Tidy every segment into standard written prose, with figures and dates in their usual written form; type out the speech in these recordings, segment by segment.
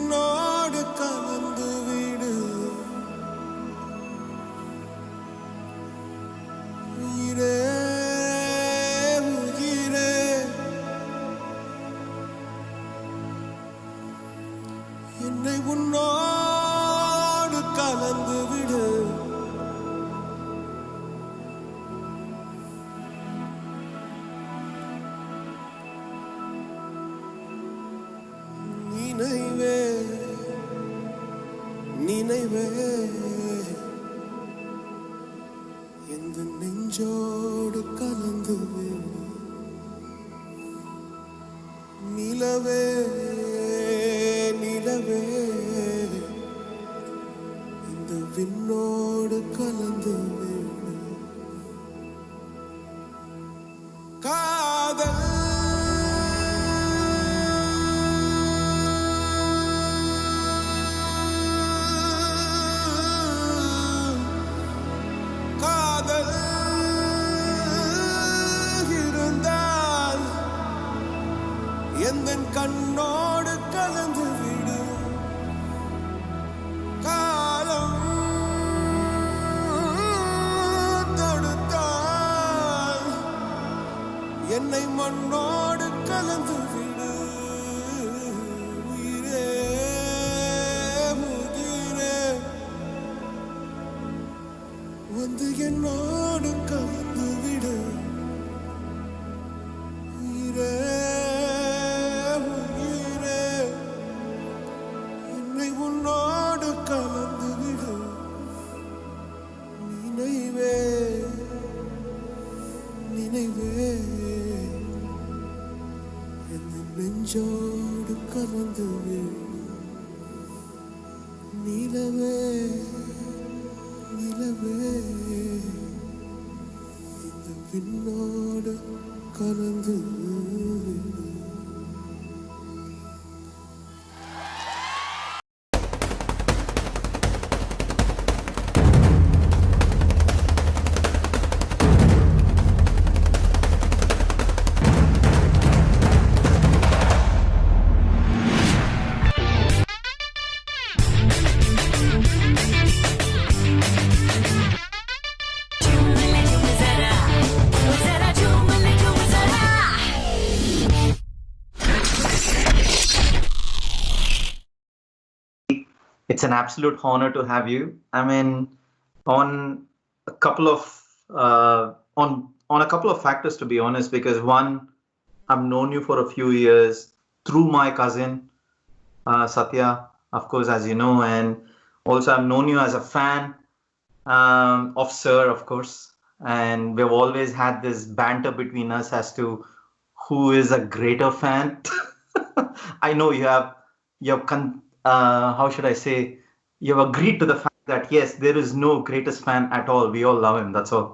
என்னோடு கலந்து விடு உயிரே உயிரே என்னை உன்னோடு கலந்து விடு நினைவே நினைவே எந்த நெஞ்சோடு கலந்து விடு நிலவே நிலவே இந்த விண்ணோடு கலந்து விடு காதல் இருந்தால் எந்த கண்ணோடு கலந்து விடு காலம் தொடுத்தால் என்னை மண்ணோடு கலந்து விடு உயிரே உயிரே வந்து என்னோடு கலந்து விடு உயிரே உயிரே என்னை உன்னோடு கலந்து விடு நினைவே நினைவே என் நெஞ்சோடு கலந்து விடு நிலவே நிலவே இந்த விண்ணோடு கலந்து விடு It's an absolute honor to have you. I mean, on a couple of on a couple of factors, to be honest. Because one, I've known you for a few years through my cousin Satya, of course, as you know, and also I've known you as a fan of Sir, of course, and we've always had this banter between us as to who is a greater fan. I know you have how should I say, you've agreed to the fact that yes, there is no greatest fan at all. We all love him. That's all.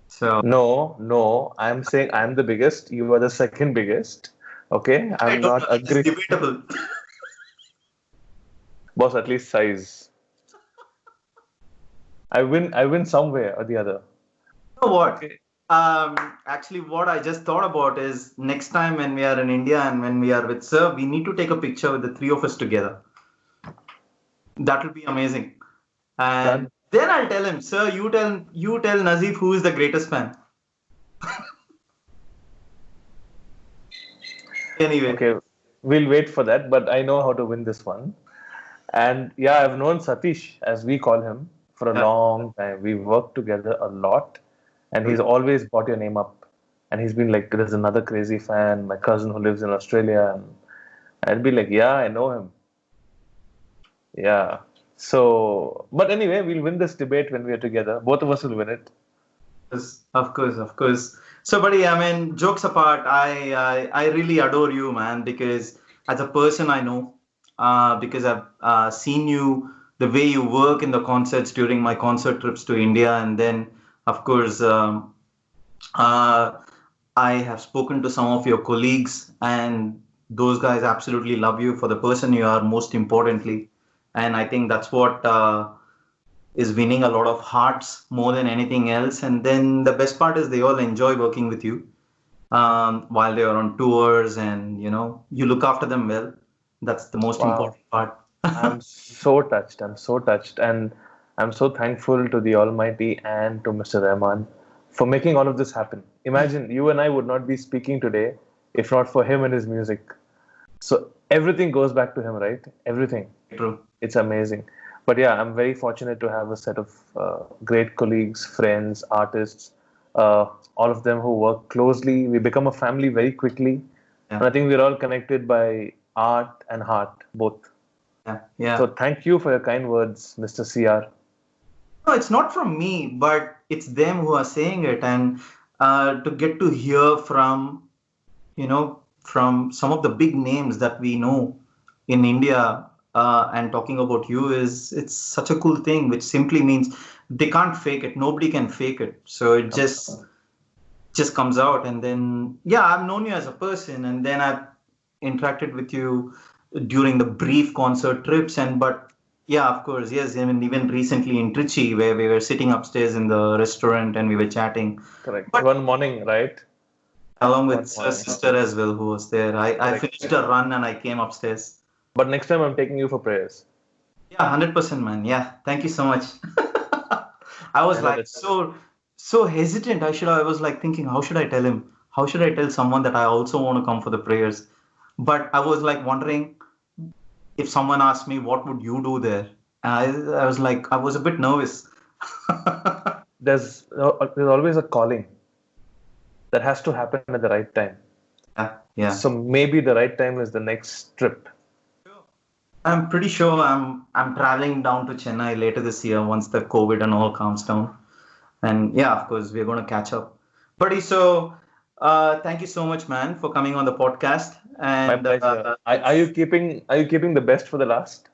So No, I'm saying I'm the biggest. You are the second biggest. Okay, I'm not agreeing. It's debatable. Boss, at least size. I win somewhere or the other. You know what? Actually, what I just thought about is next time when we are in India and when we are with Sir, we need to take a picture with the three of us together. That will be amazing. And then I'll tell him, Sir, you tell Nazeef who is the greatest fan. Anyway. Okay, we'll wait for that, but I know how to win this one. And yeah, I've known Satish, as we call him, for a long time. We've worked together a lot, and he's always brought your name up. And he's been like, there's another crazy fan, my cousin who lives in Australia. And I'd be like, yeah, I know him. Yeah. So, but anyway, we'll win this debate when we are together. Both of us will win it. Of course. So, buddy, I mean, jokes apart, I really adore you, man, because as a person I know, because I've seen you, the way you work in the concerts during my concert trips to India. And then, of course, I have spoken to some of your colleagues, and those guys absolutely love you for the person you are, most importantly. And I think that's what is winning a lot of hearts more than anything else. And then the best part is they all enjoy working with you while they are on tours, and you look after them well. That's the most important part. I'm so touched. I'm so touched. And I'm so thankful to the Almighty and to Mr. Rahman for making all of this happen. Imagine you and I would not be speaking today if not for him and his music. So everything goes back to him, right? Everything. True. It's amazing. But yeah, I'm very fortunate to have a set of great colleagues, friends, artists, all of them who work closely. We become a family very quickly. And I think we're all connected by art and heart, both. Yeah. So thank you for your kind words, Mr. CR. No, it's not from me, but it's them who are saying it. And to get to hear from, from some of the big names that we know in India, and talking about you it's such a cool thing, which simply means they can't fake it. Nobody can fake it. So it just comes out. And then, yeah, I've known you as a person, and then I've interacted with you during the brief concert trips. But yeah, of course, yes. I mean, even recently in Trichy, where we were sitting upstairs in the restaurant and we were chatting. Correct. But one morning, right? Along with her sister as well, who was there. I finished a run and I came upstairs. But next time I'm taking you for prayers. Yeah, 100%, man. Yeah, thank you so much. I was like so hesitant. I was like thinking, how should I tell him? How should I tell someone that I also want to come for the prayers? But I was like wondering, if someone asked me, what would you do there? And I was like, I was a bit nervous. There's always a calling that has to happen at the right time. Yeah. So maybe the right time is the next trip. I'm pretty sure I'm traveling down to Chennai later this year once the COVID and all calms down. And yeah, of course, we're going to catch up. Buddy, so thank you so much, man, for coming on the podcast. And my pleasure. Are you keeping the best for the last?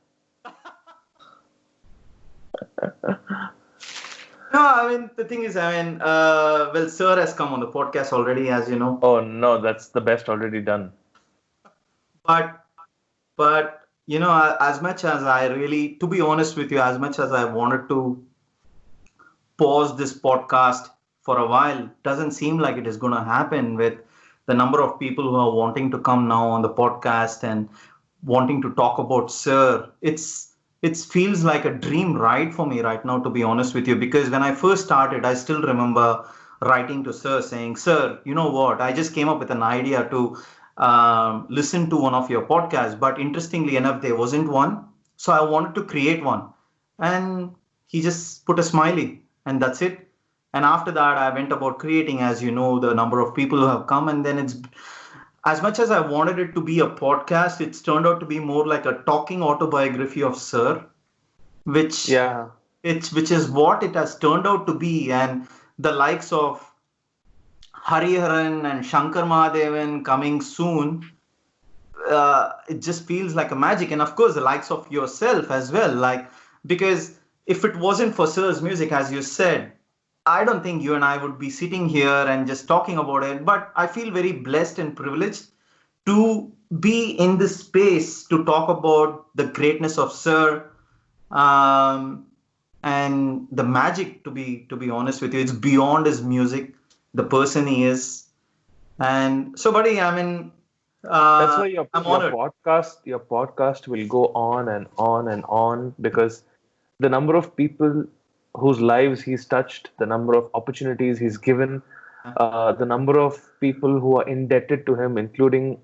No, I mean, the thing is, well, Sir has come on the podcast already, as you know. Oh, no, that's the best already done. But as much as to be honest with you, as much as I wanted to pause this podcast for a while, doesn't seem like it is going to happen with the number of people who are wanting to come now on the podcast and wanting to talk about Sir. It feels like a dream ride for me right now, to be honest with you, because when I first started, I still remember writing to Sir saying, Sir, you know what? I just came up with an idea to listen to one of your podcasts, but interestingly enough, there wasn't one. So I wanted to create one. And he just put a smiley, and that's it. And after that, I went about creating, as you know, the number of people who have come. And then it's, as much as I wanted it to be a podcast, it's turned out to be more like a talking autobiography of Sir, which is what it has turned out to be. And the likes of Hariharan and Shankar Mahadevan coming soon, it just feels like a magic. And of course, the likes of yourself as well, because if it wasn't for Sir's music, as you said, I don't think you and I would be sitting here and just talking about it. But I feel very blessed and privileged to be in this space to talk about the greatness of Sir, and the magic. To be honest with you, it's beyond his music, the person he is. And so, buddy, I mean, that's why your honored. Your podcast will go on and on and on, because the number of people whose lives he's touched, the number of opportunities he's given, the number of people who are indebted to him, including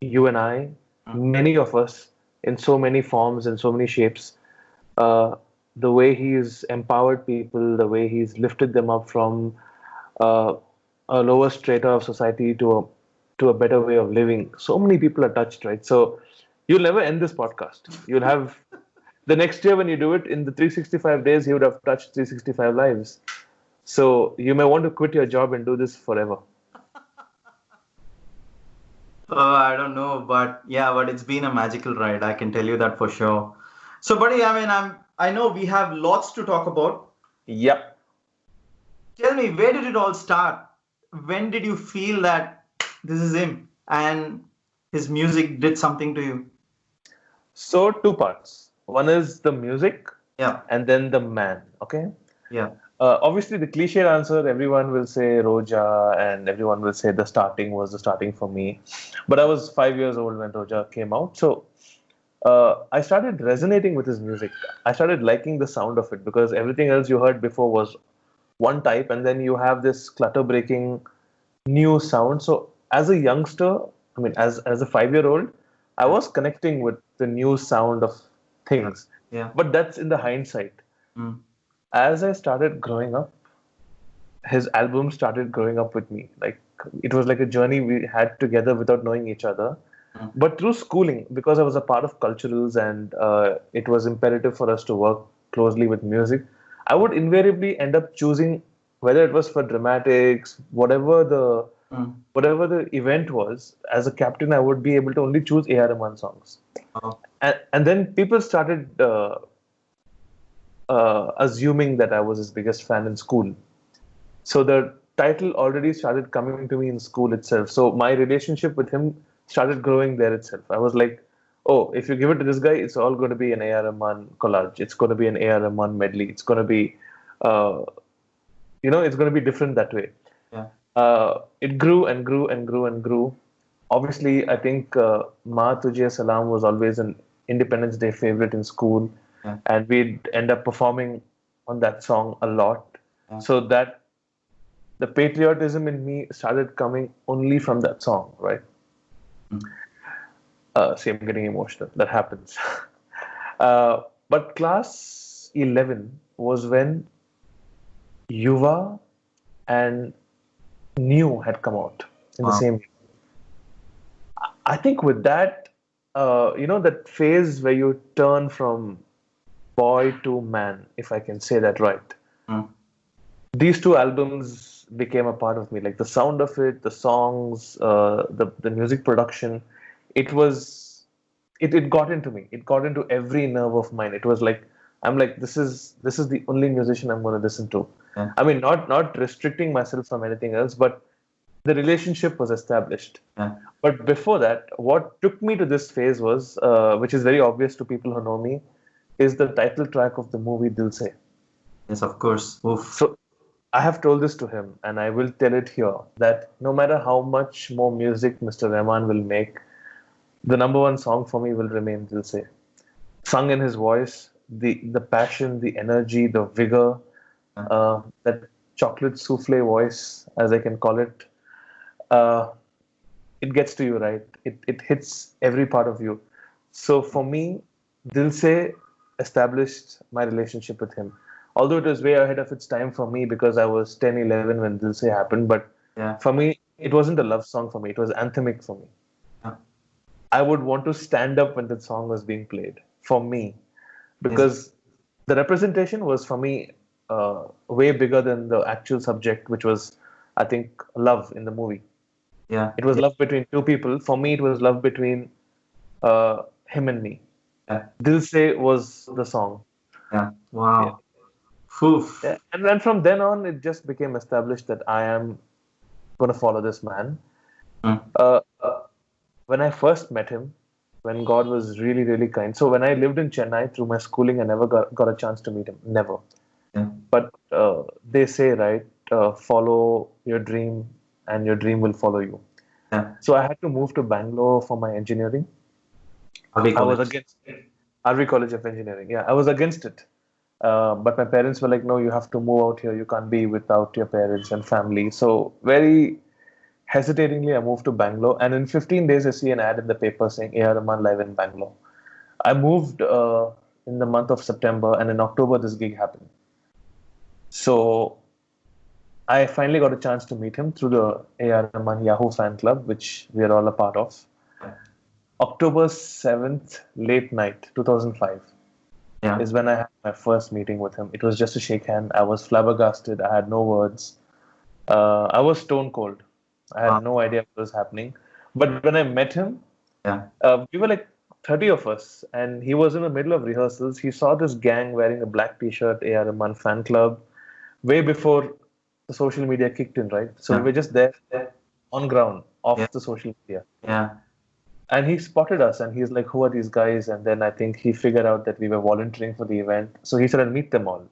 you and I, many of us, in so many forms and so many shapes. The way he's empowered people, the way he's lifted them up from a lower strata of society to a better way of living. So many people are touched, right? So you'll never end this podcast. You'll have the next year when you do it, in the 365 days, he would have touched 365 lives. So you may want to quit your job and do this forever. I don't know, but it's been a magical ride. I can tell you that for sure. So, buddy, I mean, I know we have lots to talk about. Yep. Tell me, where did it all start? When did you feel that this is him and his music did something to you? So, two parts. One is the music, and then the man. Okay. Yeah. Obviously, the cliched answer, everyone will say Roja, and everyone will say the starting was the starting for me. But I was 5 years old when Roja came out. So I started resonating with his music. I started liking the sound of it because everything else you heard before was one type, and then you have this clutter breaking new sound. So as a youngster, I mean, as a 5-year-old, I Yeah. was connecting with the new sound of Yeah. things. Yeah. But that's in the hindsight. Mm. As I started growing up, his album started growing up with me. Like it was like a journey we had together without knowing each other. Mm. But through schooling, because I was a part of culturals and it was imperative for us to work closely with music, I would invariably end up choosing whether it was for dramatics, Mm. whatever the event was. As a captain, I would be able to only choose A.R.Rahman songs, Oh. and then people started assuming that I was his biggest fan in school. So the title already started coming to me in school itself. So my relationship with him started growing there itself. I was like, oh, if you give it to this guy, it's all going to be an A.R. Rahman collage. It's going to be an A.R. Rahman medley. It's going to be, uh, it's going to be different that way. Yeah. It grew and grew and grew and grew. Obviously, I think Ma Tujhe Salam was always an Independence Day favorite in school, Yeah. and we'd end up performing on that song a lot. Yeah. So that the patriotism in me started coming only from that song, right? Mm. See, I'm getting emotional. That happens. But class 11 was when Yuva and New had come out in the Wow. same year. I think with that, that phase where you turn from boy to man, if I can say that right. Mm. These two albums became a part of me. Like the sound of it, the songs, the music production, it was it got into me. It got into every nerve of mine. It was like I'm like this is the only musician I'm going to listen to. Yeah. I mean, not restricting myself from anything else, but the relationship was established. Yeah. But before that, what took me to this phase was, which is very obvious to people who know me, is the title track of the movie Dil Se. Yes, of course. Oof. So I have told this to him, and I will tell it here that no matter how much more music Mr. Rahman will make, the number one song for me will remain Dil Se. Sung in his voice, the passion, the energy, the vigor, Yeah. that chocolate souffle voice, as I can call it, uh, it gets to you, right? It hits every part of you. So for me, Dil Se established my relationship with him. Although it was way ahead of its time for me because I was 10, 11 when Dil Se happened, but Yeah. for me, it wasn't a love song for me. It was anthemic for me. Yeah. I would want to stand up when that song was being played for me Yes. because the representation was for me way bigger than the actual subject, which was, I think, love in the movie. Yeah. It was Yeah. love between two people. For me, it was love between him and me. Yeah. Dil Se was the song. Yeah. Yeah. Wow. Oof. Yeah. And then from then on, it just became established that I am going to follow this man. Mm. Uh, when I first met him, when God was really, really kind. So when I lived in Chennai through my schooling, I never got a chance to meet him. Never. Yeah. But they say, right, follow your dream and your dream will follow you. Yeah. So I had to move to Bangalore for my engineering. RV I was College. against RV College of Engineering. Yeah, I was against it. But my parents were like, no, you have to move out here. You can't be without your parents and family. So very hesitatingly, I moved to Bangalore. And in 15 days, I see an ad in the paper saying A.R.Rahman live in Bangalore. I moved in the month of September, and in October, this gig happened. So I finally got a chance to meet him through the A.R.Rahman Yahoo fan club, which we are all a part of. October 7th, late night, 2005, Yeah. is when I had my first meeting with him. It was just a shake hand. I was flabbergasted. I had no words. I was stone cold. I had Wow. no idea what was happening. But when I met him, Yeah. we were like 30 of us, and he was in the middle of rehearsals. He saw this gang wearing a black t-shirt, A.R.Rahman fan club, way before the social media kicked in, right? So we Yeah. were just there on ground, Yeah. off the social media. Yeah. And he spotted us and he's like, who are these guys? And then I think he figured out that we were volunteering for the event. So he said, I'll meet them all.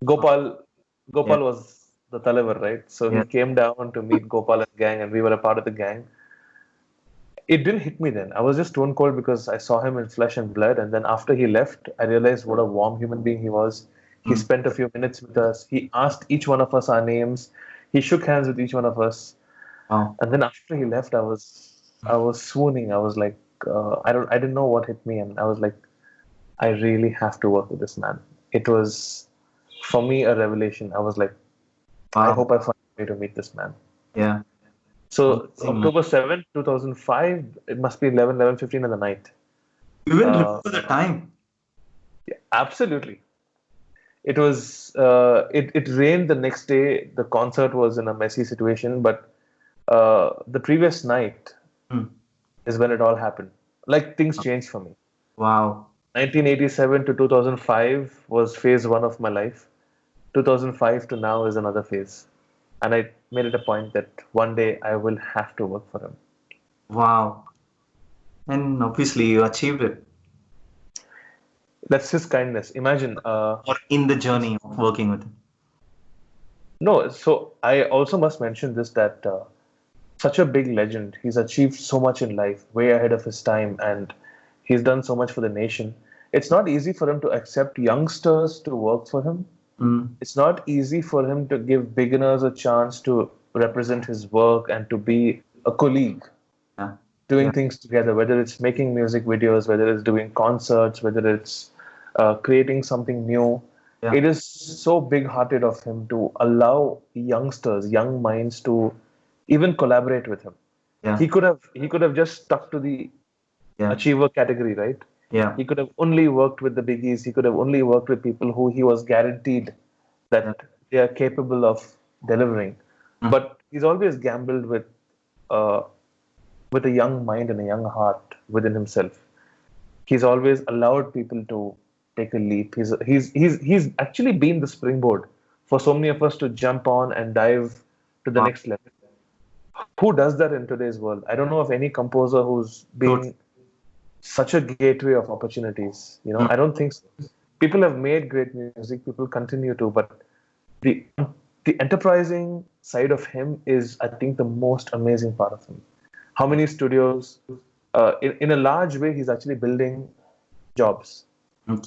Gopal Yeah. was the Talavar, right? So he Yeah. came down to meet Gopal and gang, and we were a part of the gang. it didn't hit me then. I was just stone cold because I saw him in flesh and blood. And then after he left, I realized what a warm human being he was. He Mm. spent a few minutes with us. He asked each one of us our names. He shook hands with each one of us. Wow. And then after he left, I was swooning. I was like, I didn't know what hit me, and I was like, I really have to work with this man. It was for me a revelation. I was like, I Wow. hope I find a way to meet this man. Yeah. So Amazing, man. October 7th, 2005, it must be 11:15 in the night. You even Uh, remember the time. Yeah, absolutely. It was it rained the next day. The concert was in a messy situation, but the previous night Hmm. is when it all happened. Like things changed for me. Wow. 1987 to 2005 was phase one of my life. 2005 to now is another phase. And I made it a point that one day I will have to work for him. Wow. And obviously you achieved it. That's his kindness. Imagine, Or in the journey of working with him. no, so I also must mention this that such a big legend, he's achieved so much in life, way ahead of his time, and he's done so much for the nation. It's not easy for him to accept youngsters to work for him. Mm. It's not easy for him to give beginners a chance to represent his work and to be a colleague Yeah. doing Yeah. things together, whether it's making music videos, whether it's doing concerts, whether it's creating something new. Yeah. It is so big hearted of him to allow youngsters, young minds to even collaborate with him. Yeah. He could have just stuck to the Yeah. achiever category, right? Yeah. He could have only worked with the biggies. He could have only worked with people who he was guaranteed that Yeah. they are capable of delivering. Mm. But he's always gambled uh, with a young mind and a young heart within himself. He's always allowed people to take a leap. He's actually been the springboard for so many of us to jump on and dive to the Wow. next level. Who does that in today's world? I don't know of any composer who's been such a gateway of opportunities. Mm. I don't think so. People have made great music. People continue to, but the the enterprising side of him is, I think, the most amazing part of him. How many studios? In a large way, he's actually building jobs.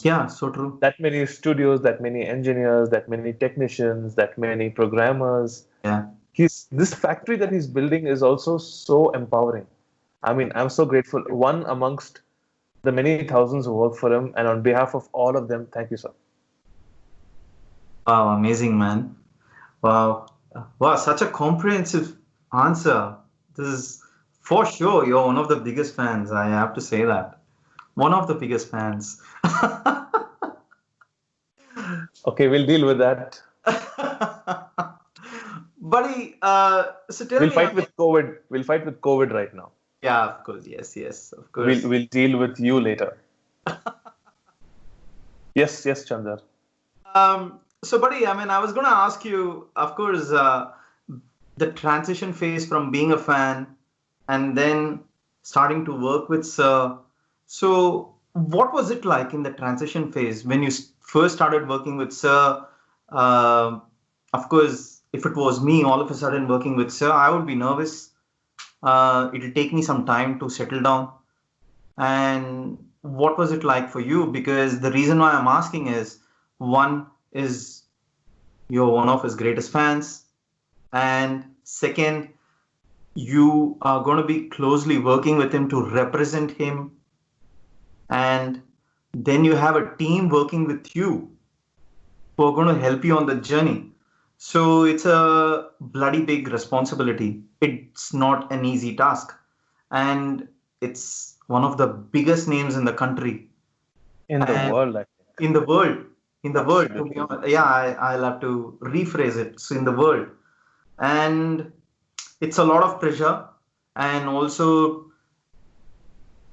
Yeah, so true. That many studios, that many engineers, that many technicians, that many programmers. Yeah. This factory that he's building is also so empowering. I mean, I'm so grateful. One amongst the many thousands who work for him, and on behalf of all of them, thank you, sir. Wow, amazing, man. Wow. Wow, such a comprehensive answer. This is for sure. You're one of the biggest fans. I have to say that. One of the biggest fans. Okay, we'll deal with that. Buddy, so tell We'll me. fight with COVID. We'll fight with COVID right now. Yeah, of course. Yes, of course. We'll deal with you later. Yes, Chandar. So, buddy, I mean, I was going to ask you, of course, the transition phase from being a fan and then starting to work with Sir. So, what was it like in the transition phase when you first started working with Sir? Of course, if it was me, all of a sudden working with Sir, I would be nervous. It'll take me some time to settle down. And what was it like for you? Because the reason why I'm asking is, one is you're one of his greatest fans, and second, you are going to be closely working with him to represent him, and then you have a team working with you who are going to help you on the journey. So it's a bloody big responsibility. It's not an easy task, and it's one of the biggest names in the country. In the And world, I think. in the world, to be honest. Yeah, I'll have to rephrase it. So in the world, and it's a lot of pressure, and also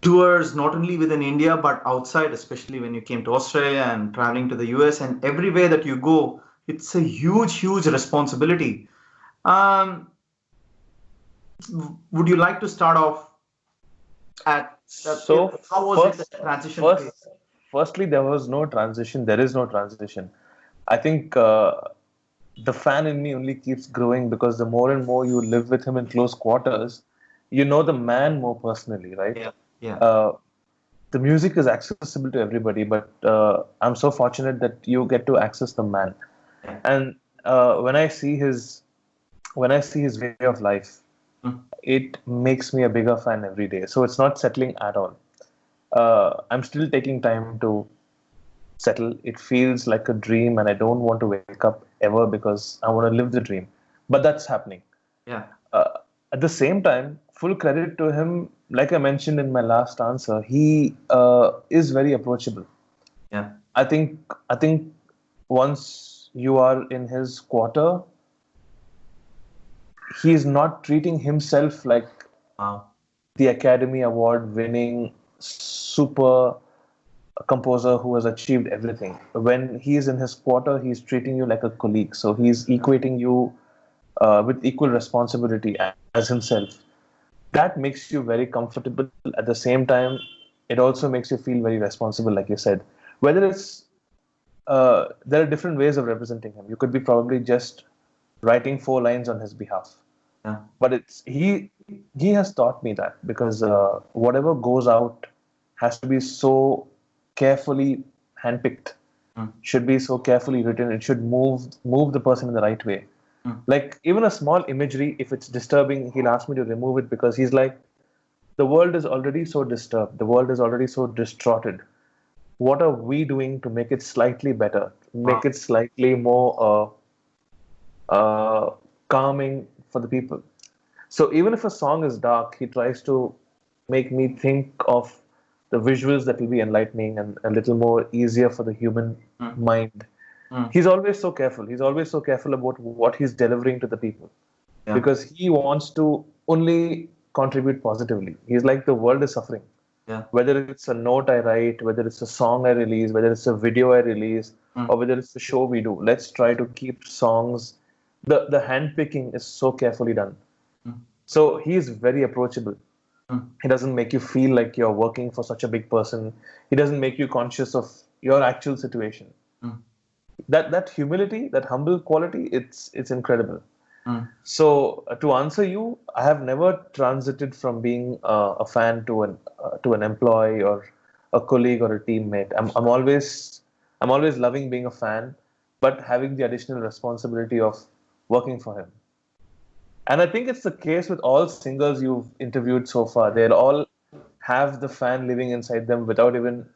tours not only within India but outside, especially when you came to Australia and traveling to the US, and everywhere that you go, it's a huge responsibility. Um, would you like to start off at So how was it the transition phase? Firstly, there was no transition. There is no transition. I think the fan in me only keeps growing because the more and more you live with him in close quarters, you know the man more personally, right? Yeah. The music is accessible to everybody, but I'm so fortunate that you get to access the man. Yeah. And when I see his way of life, it makes me a bigger fan every day. So it's not settling at all. I'm still taking time to settle. It feels like a dream, and I don't want to wake up ever because I want to live the dream. But that's happening. Yeah. At the same time, full credit to him. Like I mentioned in my last answer, he is very approachable. Yeah. I think once you are in his quarter, he's not treating himself like Wow. the Academy Award winning super composer who has achieved everything. When he's in his quarter, he's treating you like a colleague. So he's equating you with equal responsibility as himself. That makes you very comfortable. At the same time, it also makes you feel very responsible, like you said. Whether it's there are different ways of representing him. You could be probably just writing 4 lines on his behalf, Yeah. but it's he has taught me that because whatever goes out has to be so carefully handpicked, should be so carefully written. It should move the person in the right way. Like even a small imagery, if it's disturbing, he'll ask me to remove it because he's like, the world is already so disturbed, the world is already so distorted. What are we doing to make it slightly better, make it slightly more calming for the people? So even if a song is dark, he tries to make me think of the visuals that will be enlightening and a little more easier for the human mind. He's always so careful. He's always so careful about what he's delivering to the people because he wants to only contribute positively. He's like, the world is suffering. Yeah. Whether it's a note I write, whether it's a song I release, whether it's a video I release, or whether it's a show we do, let's try to keep songs. The handpicking is so carefully done. So he's very approachable. He doesn't make you feel like you're working for such a big person. He doesn't make you conscious of your actual situation. That humility, that humble quality, it's incredible. So to answer you, I have never transited from being a fan to an employee or a colleague or a teammate. I'm always loving being a fan, but having the additional responsibility of working for him. And I think it's the case with all singers you've interviewed so far. They'll all have the fan living inside them without even,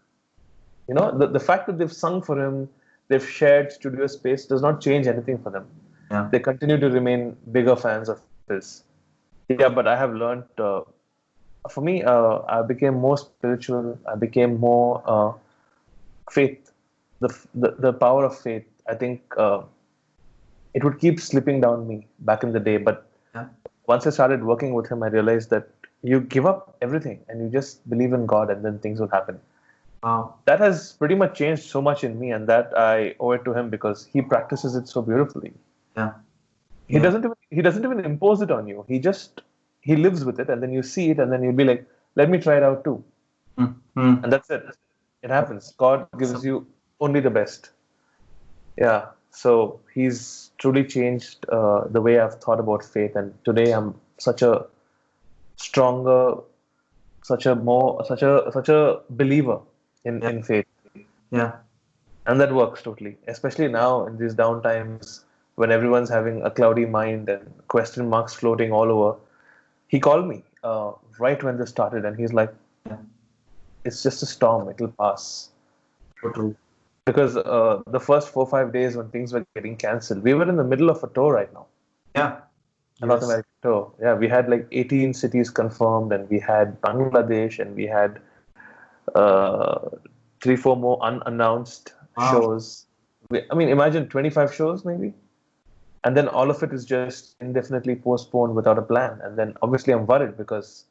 the fact that they've sung for him, they've shared studio space does not change anything for them. Yeah. They continue to remain bigger fans of his. Yeah, but I have learned, for me, I became more spiritual. I became more faith, the power of faith. I think it would keep slipping down me back in the day. But once I started working with him, I realized that you give up everything and you just believe in God and then things will happen. Wow. That has pretty much changed so much in me, and that I owe it to him because he practices it so beautifully. Yeah. He doesn't even impose it on you. He lives with it, and then you see it, and then you'll be like, let me try it out too. And that's it. It happens. God gives you only the best. Yeah. So he's truly changed the way I've thought about faith, and today I'm such a stronger, such a believer in faith. Yeah. And that works totally, especially now in these down times when everyone's having a cloudy mind and question marks floating all over. He called me right when this started, and he's like, it's just a storm, it'll pass. So true. Because the first 4-5 days when things were getting cancelled, we were in the middle of a tour right now. Yeah. A North American tour. Yeah, we had like 18 cities confirmed, and we had Bangladesh, and we had 3-4 more unannounced shows. Imagine 25 shows maybe. And then all of it is just indefinitely postponed without a plan. And then obviously I'm worried because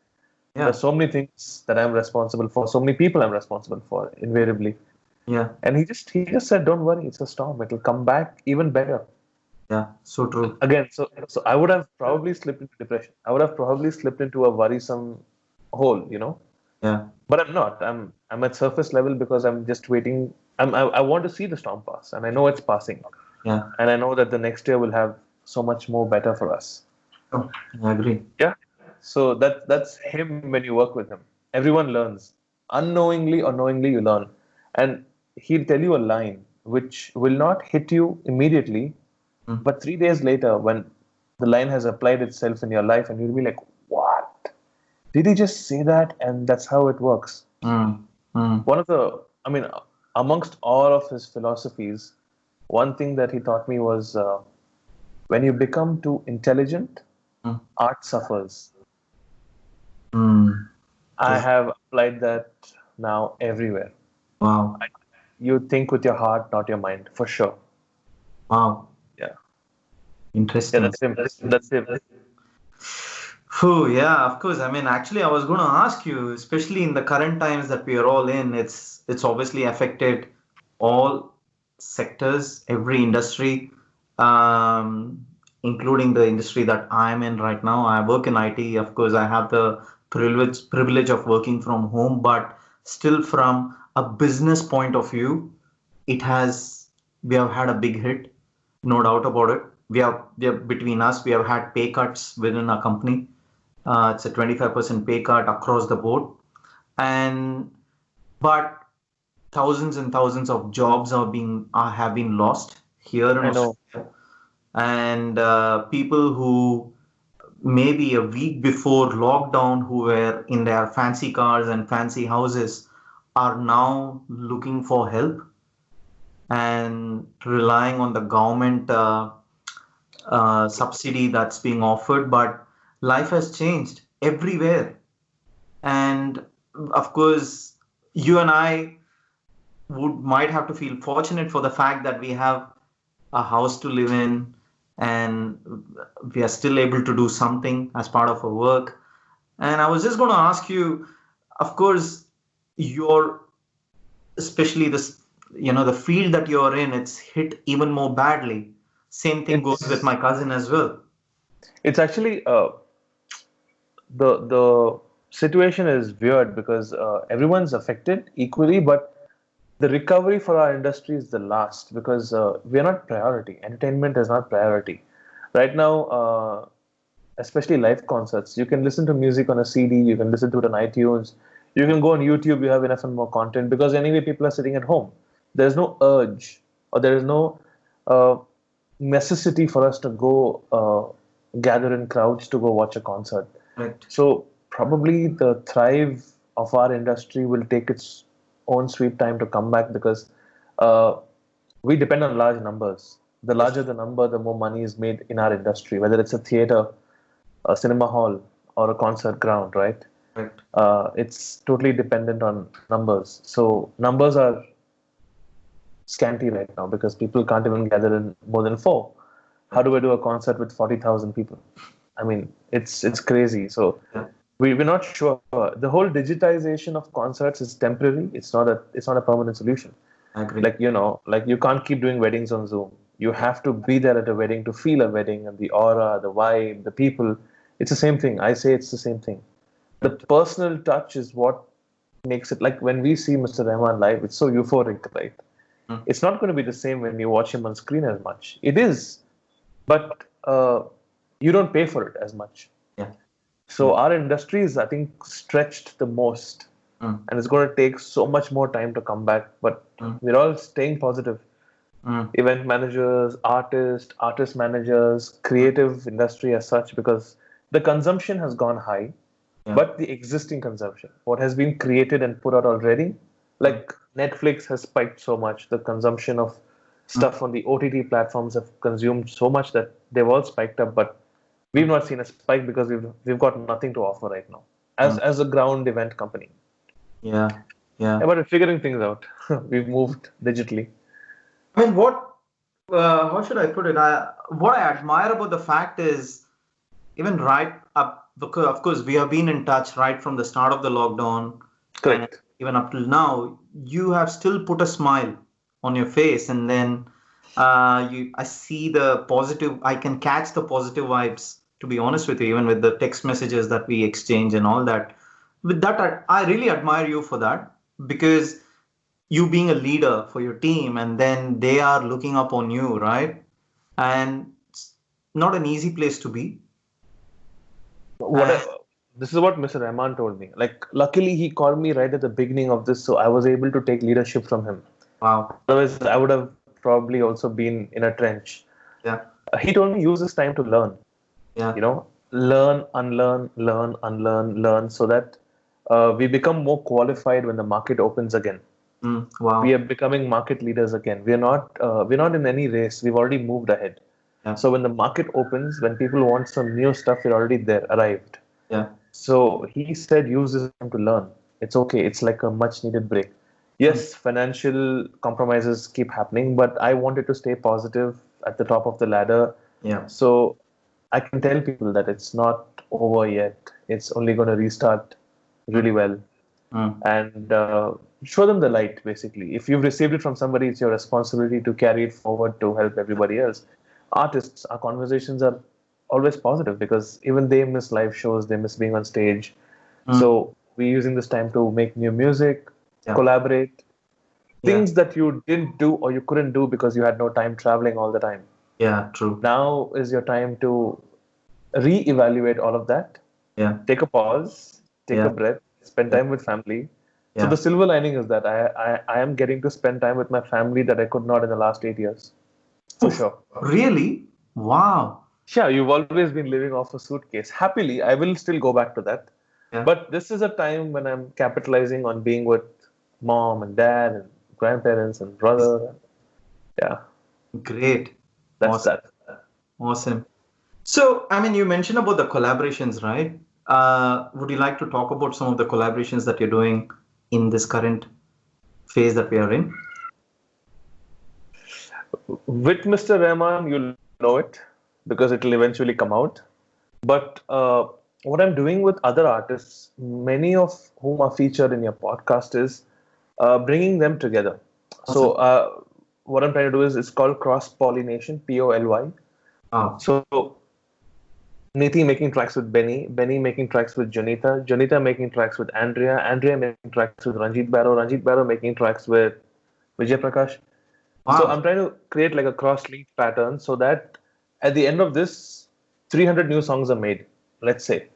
there are so many things that I'm responsible for, so many people I'm responsible for, invariably. Yeah. And he just said, don't worry, it's a storm. It'll come back even better. Yeah. So true. Again, so I would have probably slipped into depression. I would have probably slipped into a worrisome hole, Yeah. But I'm not. I'm at surface level because I'm just waiting. I want to see the storm pass, and I know it's passing. Yeah. And I know that the next year will have so much more better for us. Oh, I agree. Yeah. So that's him when you work with him. Everyone learns. Unknowingly or knowingly you learn. And he'll tell you a line which will not hit you immediately, but 3 days later when the line has applied itself in your life and you'll be like, what? Did he just say that? And that's how it works. One of the, I mean, amongst all of his philosophies, one thing that he taught me was when you become too intelligent, art suffers. I have applied that now everywhere. Wow. You think with your heart, not your mind, for sure. Wow. Yeah. Interesting. Yeah, that's him. Oh, yeah, of course. I mean, actually, I was going to ask you, especially in the current times that we are all in, it's obviously affected all sectors, every industry, including the industry that I'm in right now. I work in IT. Of course, I have the privilege of working from home, but still, from a business point of view, we have had a big hit, no doubt about it. We have between us, we have had pay cuts within our company. It's a 25% pay cut across the board, and but thousands and thousands of jobs have been lost here in I know. Australia, and people who maybe a week before lockdown who were in their fancy cars and fancy houses are now looking for help and relying on the government subsidy that's being offered. But life has changed everywhere, and of course, you and I might have to feel fortunate for the fact that we have a house to live in, and we are still able to do something as part of our work. And I was just going to ask you, of course, your especially this, the field that you're in, it's hit even more badly. Same thing goes with my cousin as well. It's actually the situation is weird because everyone's affected equally, but the recovery for our industry is the last because we're not priority. Entertainment is not priority. Right now, especially live concerts, you can listen to music on a CD, you can listen to it on iTunes, you can go on YouTube, you have enough and more content because anyway, people are sitting at home. There's no urge or there is no necessity for us to go gather in crowds to go watch a concert. Right. So probably the thrive of our industry will take its own sweet time to come back because we depend on large numbers. The larger the number, the more money is made in our industry, whether it's a theater, a cinema hall, or a concert ground, right? Right. It's totally dependent on numbers. So numbers are scanty right now because people can't even gather in more than 4. How do I do a concert with 40,000 people? I mean, it's crazy. So we're not sure. The whole digitization of concerts is temporary. It's not a permanent solution. I agree. Like you can't keep doing weddings on Zoom. You have to be there at a wedding to feel a wedding and the aura, the vibe, the people. It's the same thing. I say it's the same thing. The personal touch is what makes it, like when we see Mr. Rahman live, it's so euphoric, right? It's not going to be the same when you watch him on screen as much. It is, but you don't pay for it as much. Yeah. So our industry is, I think, stretched the most, and it's going to take so much more time to come back. But we're all staying positive. Event managers, artist managers, creative industry as such, because the consumption has gone high, but the existing consumption, what has been created and put out already, like Netflix has spiked so much. The consumption of stuff on the OTT platforms have consumed so much that they've all spiked up, but we've not seen a spike because we've got nothing to offer right now as a ground event company. Yeah. But we're figuring things out. We've moved digitally. I mean, how should I put it? What I admire about the fact is, even right up, because of course we have been in touch right from the start of the lockdown. Correct. And even up till now, you have still put a smile on your face, and then I see the positive. I can catch the positive vibes. To be honest with you, even with the text messages that we exchange and all that. With that, I really admire you for that, because you being a leader for your team, and then they are looking up on you, right? And it's not an easy place to be. this is what Mr. Rahman told me. Like, luckily, he called me right at the beginning of this, so I was able to take leadership from him. Wow. Otherwise, I would have probably also been in a trench. Yeah. He told me use this time to learn. Yeah. Learn, unlearn, learn, unlearn, learn, so that we become more qualified when the market opens again. Wow. We are becoming market leaders again. We're not in any race. We've already moved ahead. Yeah. So when the market opens, when people want some new stuff, we're already there, arrived. Yeah. So he said, use this time to learn. It's okay. It's like a much needed break. Yes, financial compromises keep happening, but I wanted to stay positive at the top of the ladder. Yeah. So I can tell people that it's not over yet. It's only going to restart really well. And show them the light, basically. If you've received it from somebody, it's your responsibility to carry it forward to help everybody else. Artists, our conversations are always positive because even they miss live shows, they miss being on stage. So we're using this time to make new music, collaborate, things that you didn't do or you couldn't do because you had no time traveling all the time. Yeah, true. Now is your time to re-evaluate all of that. Yeah. Take a pause, take a breath, spend time with family. So the silver lining is that I am getting to spend time with my family that I could not in the last 8 years. For sure. Really? Wow. Yeah, you've always been living off a suitcase. Happily, I will still go back to that. Yeah. But this is a time when I'm capitalizing on being with mom and dad and grandparents and brother. Yeah. Great. That's Awesome. that. Awesome. So, I mean, you mentioned about the collaborations, right? Would you like to talk about some of the collaborations that you're doing in this current phase that we are in? With Mr. Rahman, you'll know it because it will eventually come out. But what I'm doing with other artists, many of whom are featured in your podcast, is bringing them together. Awesome. So what I'm trying to do is it's called cross-pollination, P-O-L-Y. Oh. So Niti making tracks with Benny making tracks with Jonita making tracks with Andrea making tracks with Ranjit Barrow making tracks with Vijay Prakash. Wow. So I'm trying to create like a cross-link pattern so that at the end of this, 300 new songs are made, let's say.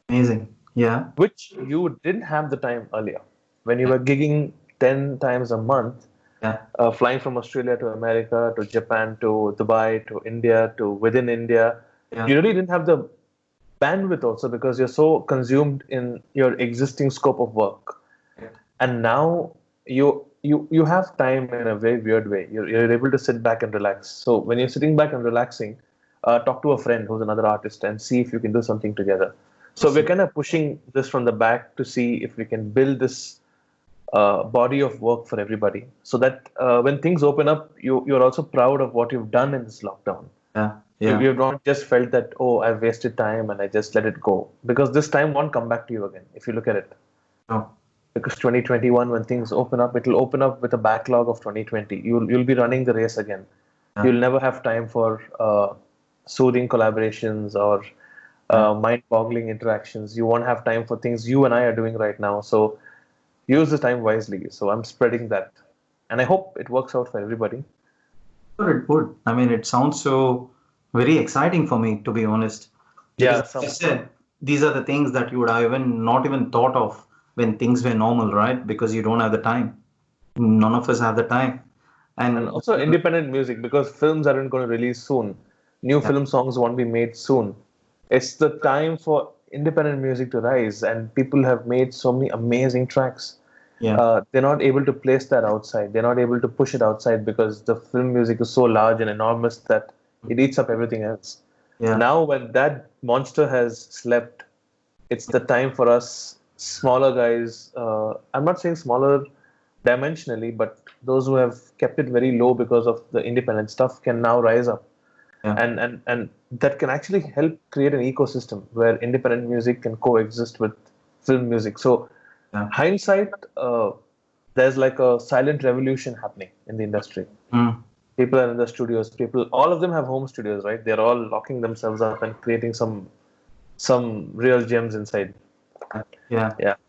Amazing. Yeah. Which you didn't have the time earlier. When you were gigging 10 times a month, flying from Australia to America, to Japan, to Dubai, to India, to within India, you really didn't have the bandwidth also because you're so consumed in your existing scope of work. And now you have time in a very weird way. You're able to sit back and relax. So when you're sitting back and relaxing, talk to a friend who's another artist and see if you can do something together. So we're kind of pushing this from the back to see if we can build this body of work for everybody so that when things open up, you're also proud of what you've done in this lockdown. You've not just felt that, oh, I've wasted time and I just let it go. Because this time won't come back to you again, if you look at it. No. Because 2021, when things open up, it'll open up with a backlog of 2020. You'll be running the race again. You'll never have time for soothing collaborations or mind-boggling interactions. You won't have time for things you and I are doing right now. So use the time wisely. So I'm spreading that. And I hope it works out for everybody. Sure, it would. I mean, it sounds so very exciting for me, to be honest. Because as you said, these are the things that you would have not even thought of when things were normal, right? Because you don't have the time. None of us have the time. And also independent music, because films aren't going to release soon. New film songs won't be made soon. It's the time for independent music to rise, and people have made so many amazing tracks. They're not able to place that outside. They're not able to push it outside because the film music is so large and enormous that it eats up everything else. Now, when that monster has slept, it's the time for us smaller guys. I'm not saying smaller dimensionally, but those who have kept it very low because of the independent stuff can now rise up. And that can actually help create an ecosystem where independent music can coexist with film music. So hindsight, there's like a silent revolution happening in the industry. People are in the studios. All of them have home studios, right? They're all locking themselves up and creating some real gems inside.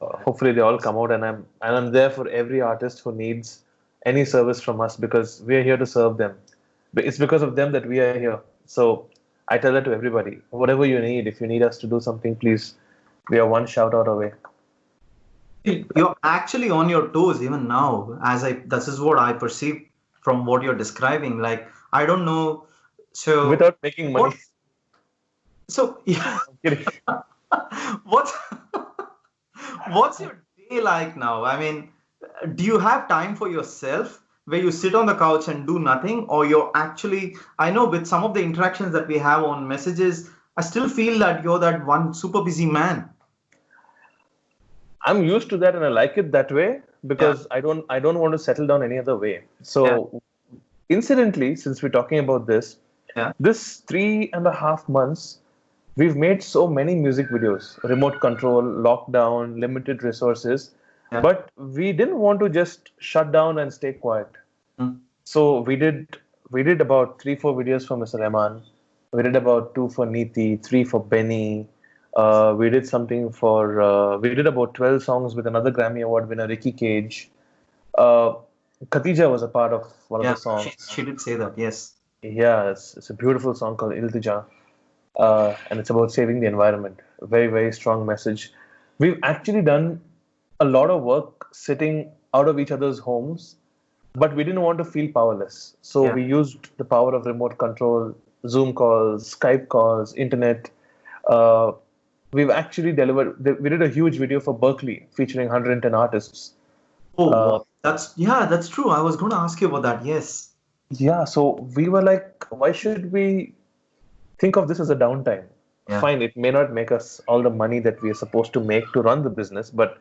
Hopefully they all come out, and I'm there for every artist who needs any service from us because we're here to serve them. It's because of them that we are here. So I tell that to everybody. Whatever you need, if you need us to do something, please We are one shout out away. You're actually on your toes even now, this is what I perceive from what you're describing. Like, I don't know. So Without making money. what? So yeah, I'm kidding. what's what's your day like now? I mean, do you have time for yourself where you sit on the couch and do nothing, or you're actually? I know with some of the interactions that we have on messages, I still feel that you're that one super busy man. I'm used to that and I like it that way because I don't want to settle down any other way. So incidentally, since we're talking about this, this 3.5 months, we've made so many music videos, remote control, lockdown, limited resources, but we didn't want to just shut down and stay quiet. So we did about 3-4 videos for Mr. Rahman. We did about 2 for Neeti, 3 for Benny. We did something for, we did about 12 songs with another Grammy Award winner, Ricky Cage. Khatija was a part of one of the songs. She did say that, yes. Yeah, it's a beautiful song called Iltija. And it's about saving the environment. A very, very strong message. We've actually done a lot of work sitting out of each other's homes, but we didn't want to feel powerless. So we used the power of remote control, Zoom calls, Skype calls, internet. We've actually we did a huge video for Berkeley featuring 110 artists. Oh, that's true. I was going to ask you about that. Yes. Yeah. So we were like, why should we think of this as a downtime? Fine. It may not make us all the money that we are supposed to make to run the business, but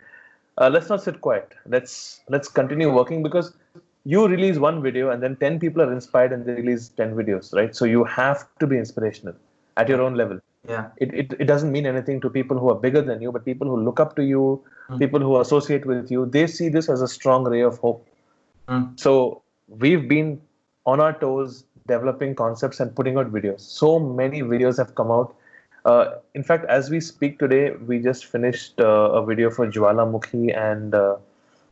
let's not sit quiet. Let's continue working, because you release one video and then 10 people are inspired and they release 10 videos, right? So you have to be inspirational at your own level. Yeah. It doesn't mean anything to people who are bigger than you, but people who look up to you, people who associate with you, they see this as a strong ray of hope. So we've been on our toes, developing concepts and putting out videos. So many videos have come out. In fact, as we speak today, we just finished a video for Jwalamukhi and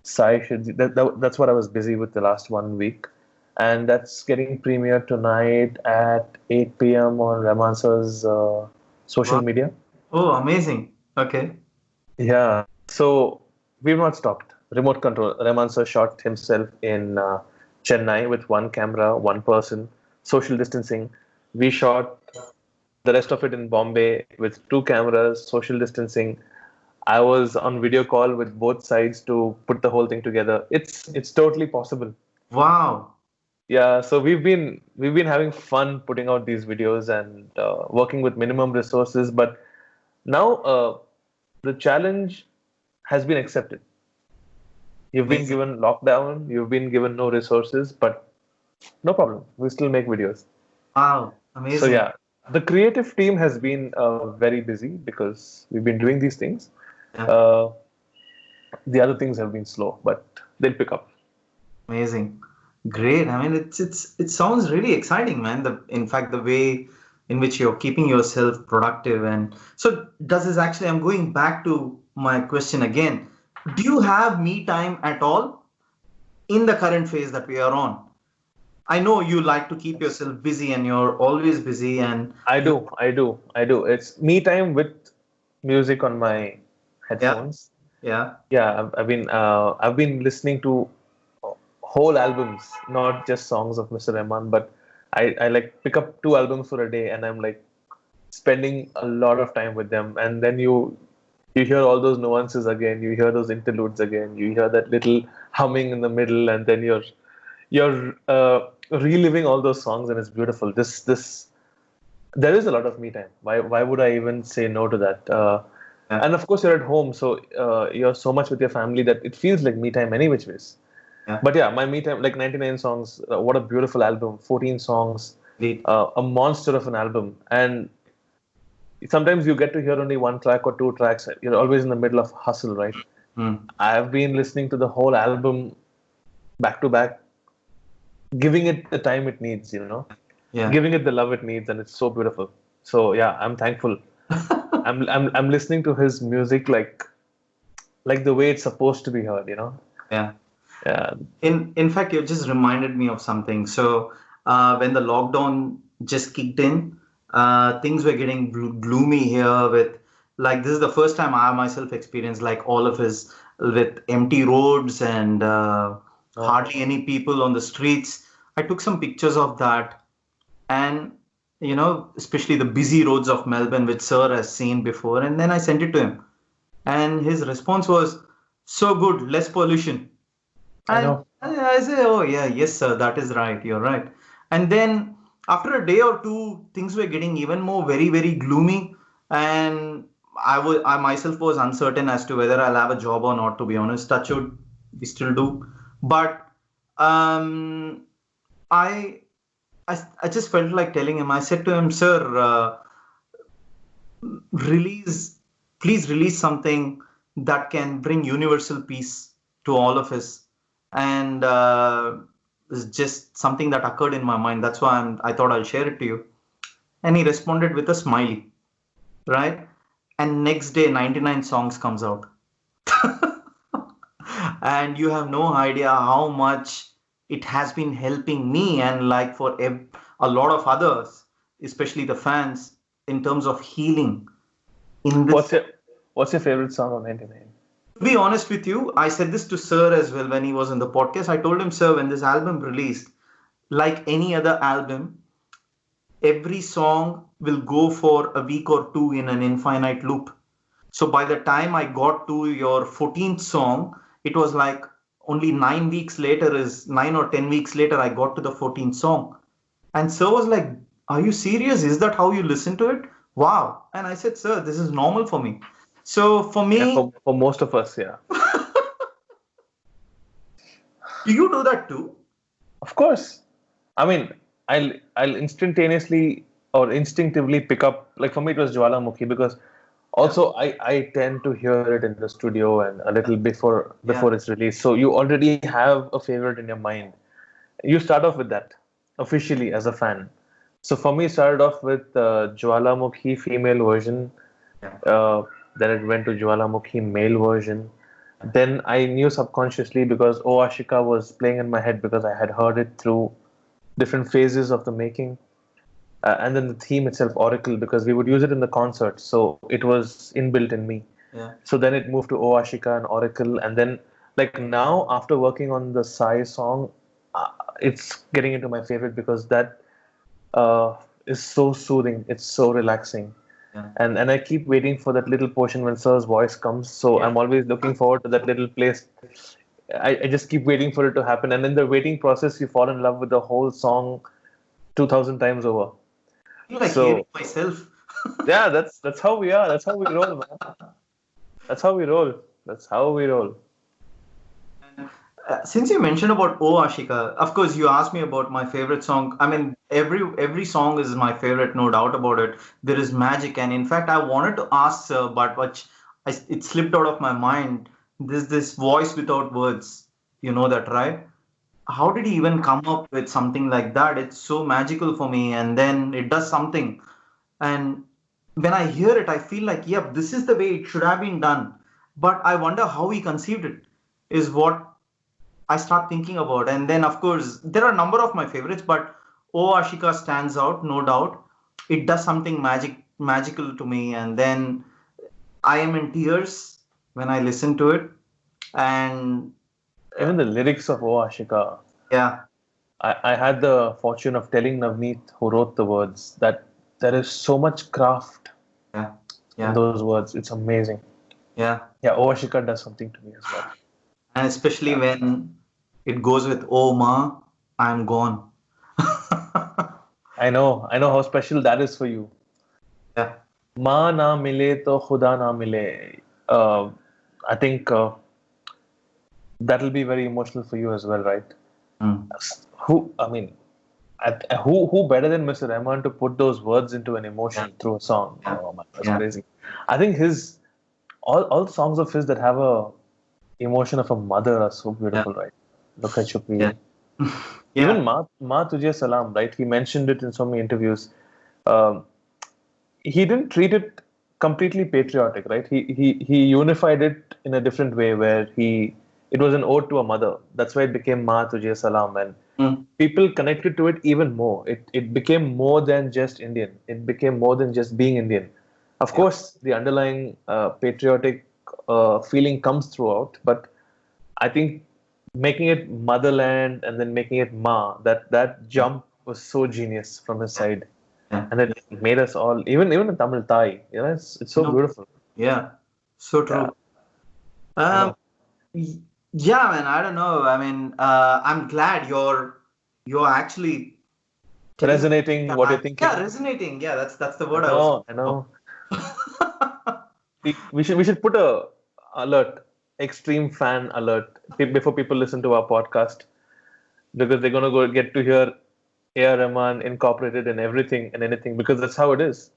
Sai Shidji. That's what I was busy with the last 1 week. And that's getting premiered tonight at 8 p.m. on Rahman sir's social media. Oh, amazing. Okay. Yeah. So we've not stopped. Remote control. Rahman sir shot himself in Chennai with one camera, one person, social distancing. We shot the rest of it in Bombay with 2 cameras, social distancing. I was on video call with both sides to put the whole thing together. It's totally possible. Wow. Yeah, so we've been having fun putting out these videos and working with minimum resources. But now the challenge has been accepted. You've been given lockdown, you've been given no resources, but no problem. We still make videos. Wow, amazing. So yeah, the creative team has been very busy because we've been doing these things. The other things have been slow, but they'll pick up. Amazing. Great. I mean, it sounds really exciting, man. In fact, the way in which you're keeping yourself productive. And so does this actually, I'm going back to my question again. Do you have me time at all in the current phase that we are on? I know you like to keep yourself busy and you're always busy. And I do. It's me time with music on my headphones. Yeah. I've been listening to whole albums, not just songs of Mr. Rahman, but I like pick up 2 albums for a day and I'm like spending a lot of time with them. And then you hear all those nuances again, you hear those interludes again, you hear that little humming in the middle, and then you're reliving all those songs, and it's beautiful. There is a lot of me time. Why would I even say no to that? And of course you're at home, so you're so much with your family that it feels like me time any which ways. But yeah, my me time, like 99 songs, what a beautiful album, 14 songs, a monster of an album. And sometimes you get to hear only 1 track or 2 tracks. You're always in the middle of hustle, right? I've been listening to the whole album back to back, giving it the time it needs, giving it the love it needs, and it's so beautiful. So yeah, I'm thankful. I'm listening to his music like the way it's supposed to be heard, Yeah. Yeah. In fact, you just reminded me of something. So when the lockdown just kicked in, things were getting gloomy here with like this is the first time I myself experienced like all of his with empty roads and hardly any people on the streets. I took some pictures of that, and especially the busy roads of Melbourne, which Sir has seen before, and then I sent it to him, and his response was so good, less pollution. I And know. I say, oh yeah, yes, sir, that is right. You're right. And then after a day or two, things were getting even more very, very gloomy. And I myself was uncertain as to whether I'll have a job or not, to be honest. Touch wood, we still do. But um, I, I just felt like telling him, I said to him, sir, release, please release something that can bring universal peace to all of us. And it's just something that occurred in my mind. That's why I thought I'll share it to you. And he responded with a smiley, right? And next day, 99 songs comes out. And you have no idea how much it has been helping me and like for a lot of others, especially the fans, in terms of healing. In this, What's your favorite song of 99? to be honest with you, I said this to Sir as well when he was in the podcast. I told him, Sir, when this album released, like any other album, every song will go for a week or two in an infinite loop. So by the time I got to your 14th song, it was like only 9 weeks later, is 9 or 10 weeks later, I got to the 14th song. And Sir was like, are you serious? Is that how you listen to it? Wow. And I said, Sir, this is normal for me. So for me, for most of us, yeah. do you do that too? Of course. I mean, I'll instantaneously or instinctively pick up, like for me it was Jwalamukhi, because also I tend to hear it in the studio and a little before it's released. So you already have a favorite in your mind. You start off with that officially as a fan. So for me, it started off with Jwalamukhi female version. Then it went to Jwalamukhi male version. Then I knew subconsciously because O Ashika was playing in my head because I had heard it through different phases of the making. And then the theme itself, Oracle, because we would use it in the concert. So it was inbuilt in me. Yeah. So then it moved to O Ashika and Oracle. And then, like now, after working on the Sai song, it's getting into my favorite because that is so soothing. It's so relaxing. Yeah. And I keep waiting for that little portion when Sir's voice comes. So I'm always looking forward to that little place. I just keep waiting for it to happen. And in the waiting process, you fall in love with the whole song 2,000 times over. I feel like hearing myself. Yeah, that's how we are. That's how we roll, man. That's how we roll. That's how we roll. Since you mentioned about O Ashika, of course you asked me about my favorite song. I mean, every song is my favorite, no doubt about it. There is magic, and in fact, I wanted to ask, but it slipped out of my mind. This voice without words. You know that, right? How did he even come up with something like that? It's so magical for me, and then it does something. And when I hear it, I feel like, yep, this is the way it should have been done. But I wonder how he conceived it, is what I start thinking about. And then, of course, there are a number of my favorites, but O Ashika stands out, no doubt. It does something magical to me. And then I am in tears when I listen to it. And even the lyrics of O Ashika. Yeah. I had the fortune of telling Navneet, who wrote the words, that there is so much craft in those words. It's amazing. Yeah. Yeah, O Ashika does something to me as well. And especially when it goes with "Oh Ma, I'm gone." I know how special that is for you. Yeah. Ma na mile to khuda na mile. I think that'll be very emotional for you as well, right? Who better than Mr. Rahman to put those words into an emotion through a song? Oh man, that's crazy. I think all songs of his that have a emotion of a mother are so beautiful, right? Look at Shukri. Even Ma Tujhe Salam, right? He mentioned it in so many interviews. He didn't treat it completely patriotic, right? He unified it in a different way where it was an ode to a mother. That's why it became Ma Tujhe Salam, and people connected to it even more. It became more than just Indian. It became more than just being Indian. Of course, the underlying patriotic feeling comes throughout, but I think making it motherland and then making it Ma, that jump was so genius from his side, Yeah. and it made us all, even in Tamil Thai, it's so No. beautiful. Yeah. So Yeah, true. I Um, know. y- yeah, man. I don't know. I mean, I'm glad you're actually telling. Resonating what you're Yeah, thinking. resonating. Yeah, that's the I word I was know, I looking know. for. We should put a alert, extreme fan alert, before people listen to our podcast, because they're gonna go get to hear A.R.Rahman incorporated in everything and anything, because that's how it is.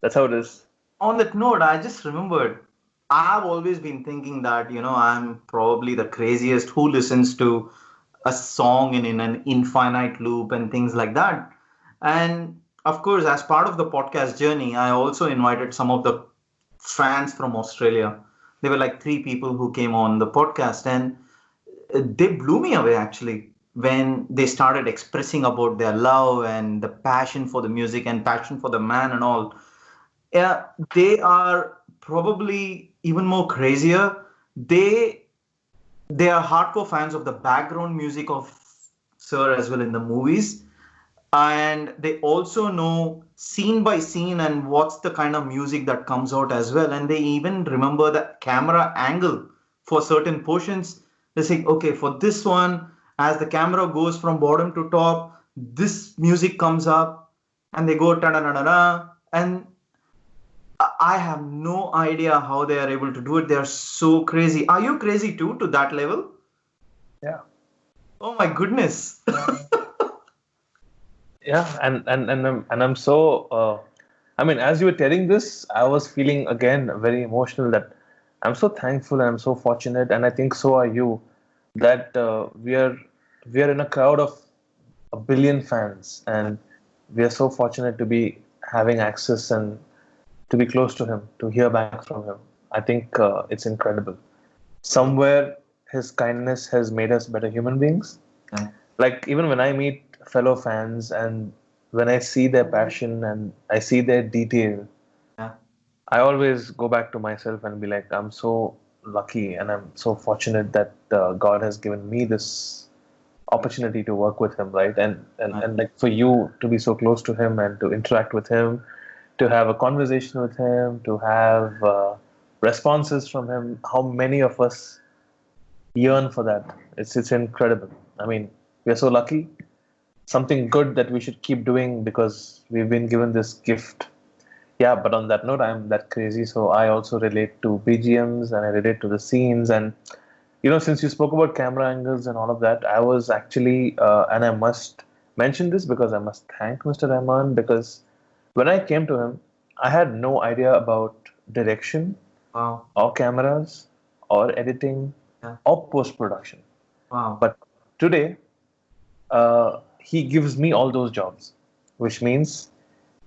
That's how it is. On that note, I just remembered I've always been thinking that, I'm probably the craziest who listens to a song in an infinite loop and things like that. And of course, as part of the podcast journey, I also invited some of the fans from Australia. There were like three people who came on the podcast, and they blew me away actually when they started expressing about their love and the passion for the music and passion for the man and all. Yeah, they are probably even more crazier. They they are hardcore fans of the background music of Sir as well in the movies, and they also know scene by scene and what's the kind of music that comes out as well. And they even remember the camera angle for certain portions. They say, okay, for this one, as the camera goes from bottom to top, this music comes up, and they go ta da da da da, and I have no idea how they are able to do it. They are so crazy. Are you crazy too to that level? Yeah. Oh my goodness. Yeah, and I'm so I mean, as you were telling this, I was feeling again very emotional, that I'm so thankful and I'm so fortunate, and I think so are you, that we are in a crowd of a billion fans, and we are so fortunate to be having access and to be close to him, to hear back from him. I think it's incredible. Somewhere his kindness has made us better human beings. Yeah. Like, even when I meet fellow fans and when I see their passion and I see their detail, Yeah. I always go back to myself and be like, I'm so lucky and I'm so fortunate that God has given me this opportunity to work with him, right? And like, for you to be so close to him and to interact with him, to have a conversation with him, to have responses from him, how many of us yearn for that? It's incredible. I mean, we are so lucky. Something good that we should keep doing because we've been given this gift. Yeah, but on that note, I'm that crazy, so I also relate to BGMs and I relate to the scenes. And since you spoke about camera angles and all of that, I was actually, and I must mention this because I must thank Mr. Rahman, because when I came to him, I had no idea about direction Wow. or cameras or editing Yeah. or post production. Wow. But today, he gives me all those jobs, which means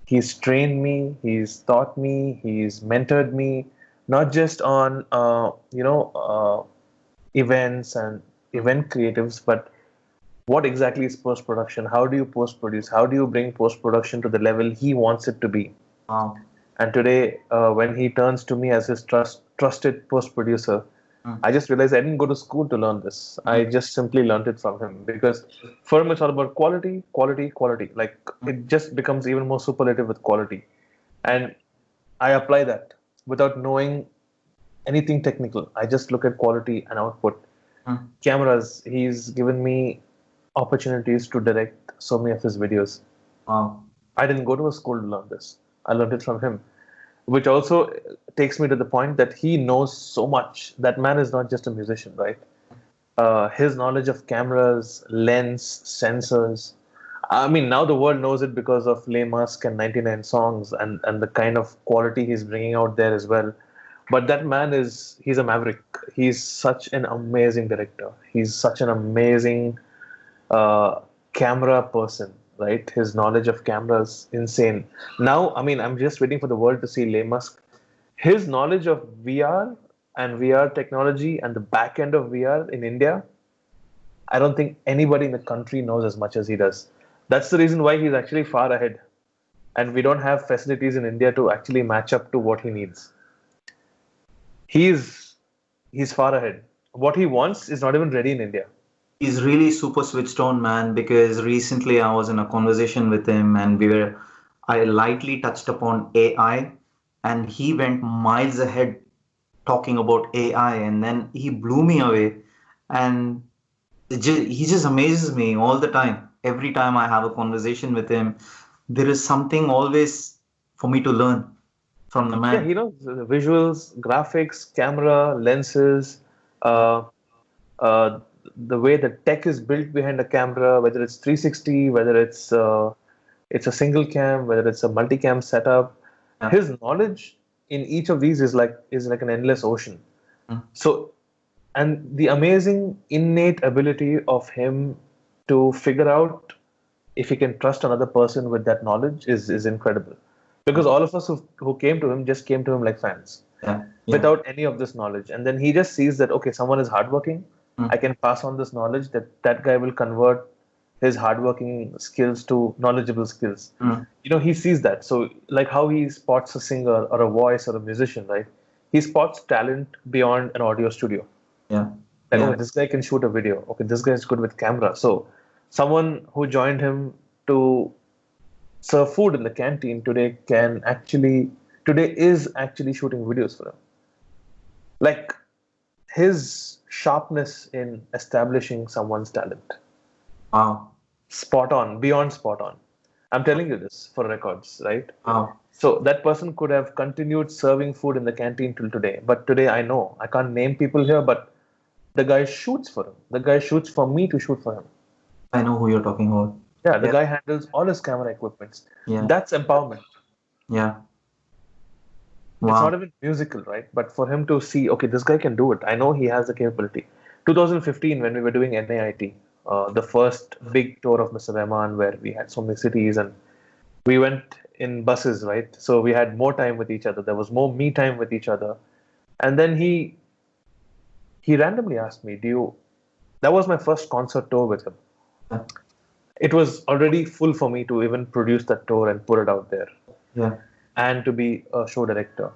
he's trained me, he's taught me, he's mentored me, not just on events and event creatives, but what exactly is post production? How do you post produce? How do you bring post production to the level he wants it to be? Wow. And today, when he turns to me as his trusted post producer, Mm. I just realized I didn't go to school to learn this. I just simply learned it from him, because for him it's all about quality, quality, quality. Like, it just becomes even more superlative with quality. And I apply that without knowing anything technical. I just look at quality and output. Mm. Cameras, he's given me opportunities to direct so many of his videos. Wow. I didn't go to a school to learn this. I learned it from him, which also takes me to the point that he knows so much. That man is not just a musician, right? His knowledge of cameras, lens, sensors. I mean, now the world knows it because of Les Musk and 99 Songs, and the kind of quality he's bringing out there as well. But that man he's a maverick. He's such an amazing director. He's such an amazing uh, camera person, right? His knowledge of cameras, insane. Now, I mean, I'm just waiting for the world to see Les Musk. His knowledge of VR and VR technology and the back end of VR in India, I don't think anybody in the country knows as much as he does. That's the reason why he's actually far ahead. and we don't have facilities in India to actually match up to what he needs. He's far ahead. What he wants is not even ready in India. He's really super switched on, man, because recently I was in a conversation with him and I lightly touched upon AI and he went miles ahead talking about AI and then he blew me away and he just amazes me all the time. Every time I have a conversation with him, there is something always for me to learn from the Yeah, man. he knows the visuals, graphics, camera, lenses, uh, uh, the way the tech is built behind a camera, whether it's 360, whether it's a single cam, whether it's a multicam setup. Yeah. His knowledge in each of these is like an endless ocean. Mm. So, and the amazing innate ability of him to figure out if he can trust another person with that knowledge is incredible. Because all of us who came to him just came to him like fans Yeah. without any of this knowledge. And then he just sees that, okay, someone is hardworking. Mm. I can pass on this knowledge that guy will convert his hardworking skills to knowledgeable skills. Mm. He sees that. So, like how he spots a singer or a voice or a musician, right? He spots talent beyond an audio studio. Yeah. Like, Yeah. okay, this guy can shoot a video. Okay, this guy is good with camera. So, someone who joined him to serve food in the canteen today is actually shooting videos for him. Like his sharpness in establishing someone's talent. Wow. Spot on, beyond spot on. I'm telling you this for records, right? Wow. So that person could have continued serving food in the canteen till today. But today I know. I can't name people here, but the guy shoots for him. The guy shoots for me to shoot for him. I know who you're talking about. Yeah, the guy handles all his camera equipments. Yeah. That's empowerment. Yeah. It's Wow. not even musical, right? But for him to see, okay, this guy can do it. I know he has the capability. 2015, when we were doing NAIT, the first big tour of Mr. Rahman, where we had so many cities and we went in buses, right? So we had more time with each other. There was more me time with each other. And then he randomly asked me, that was my first concert tour with him. Yeah. It was already full for me to even produce that tour and put it out there. Yeah. And to be a show director.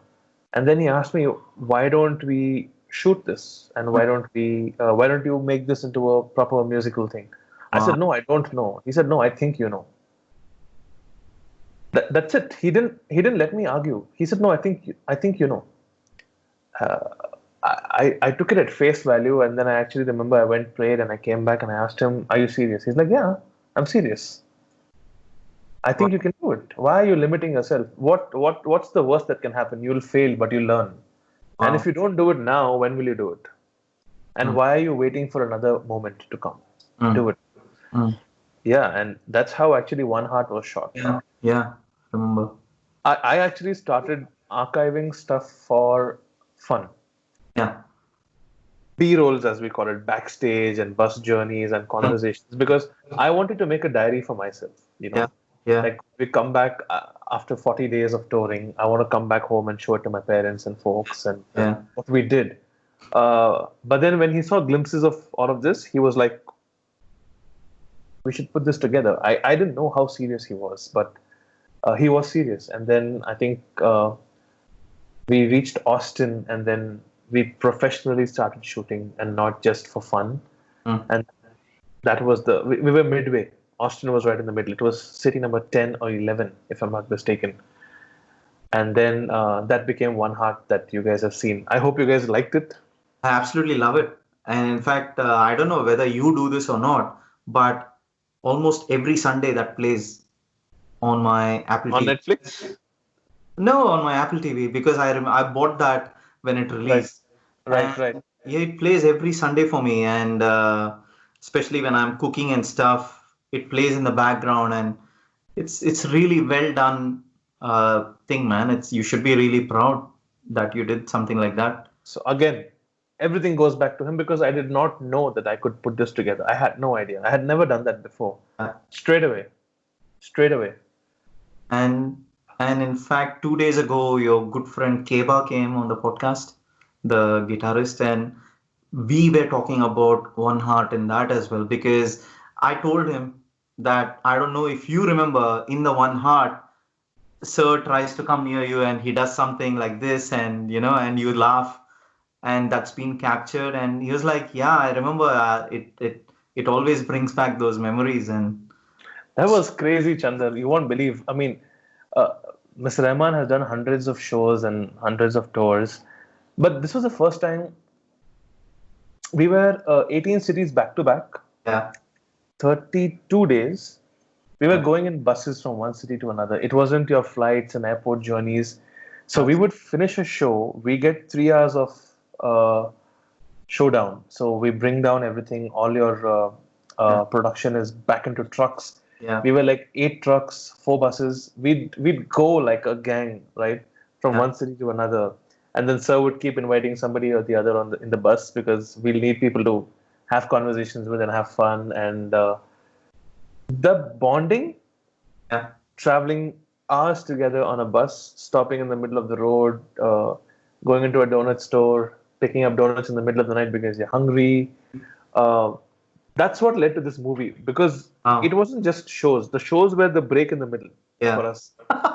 And then he asked me, why don't we shoot this? And why don't you make this into a proper musical thing? I said, no, I don't know. He said, no, I think you know. That's it. He didn't let me argue. He said, no, I think you know. I took it at face value, and then I actually remember I went, prayed, and I came back and I asked him, are you serious? He's like, yeah, I'm serious. I think you can do it. Why are you limiting yourself? What's the worst that can happen? You'll fail, but you learn. Wow. And if you don't do it now, when will you do it? And why are you waiting for another moment to come? Do it. Yeah, and that's how actually One Heart was shot. Yeah. Remember. I actually started archiving stuff for fun. Yeah. B-rolls, as we call it, backstage and bus journeys and conversations, because I wanted to make a diary for myself. Yeah. Like we come back after 40 days of touring. I want to come back home and show it to my parents and folks and what we did. But then when he saw glimpses of all of this, he was like, we should put this together. I didn't know how serious he was, but he was serious. And then I think we reached Austin, and then we professionally started shooting and not just for fun. And that was we were midway. Austin was right in the middle. It was city number 10 or 11, if I'm not mistaken. And then that became One Heart that you guys have seen. I hope you guys liked it. I absolutely love it. And in fact, I don't know whether you do this or not, but almost every Sunday that plays on my Apple On TV. Netflix? No, on my Apple TV, because I bought that when it released. Right. Yeah, it plays every Sunday for me, and especially when I'm cooking and stuff, it plays in the background, and it's really well done thing, man. You should be really proud that you did something like that. So again, everything goes back to him, because I did not know that I could put this together. I had no idea. I had never done that before. Straight away. And in fact, 2 days ago, your good friend Keba came on the podcast, the guitarist, and we were talking about One Heart in that as well, because I told him that I don't know if you remember in the One Heart, Sir tries to come near you and he does something like this, and and you laugh, and that's been captured. And he was like, "Yeah, I remember. It always brings back those memories." And That was crazy, Chandar. You won't believe. I mean, uh, Mr. Rahman has done hundreds of shows and hundreds of tours, but this was the first time we were 18 cities back to back, yeah, 32 days. We were yeah, going in buses from one city to another. It wasn't your flights and airport journeys. So we that's- would finish a show. We get 3 hours of showdown. So we bring down everything. All your yeah, production is back into trucks. yeah, We were like 8 trucks, 4 buses. We'd go like a gang, right, from yeah, one city to another. And then Sir would keep inviting somebody or the other in the bus because we'll need people to have conversations with and have fun. And the bonding, yeah, traveling hours together on a bus, stopping in the middle of the road, going into a donut store, picking up donuts in the middle of the night because you're hungry. Uh, that's what led to this movie because it wow, wasn't just shows. The shows were the break in the middle for yeah, us.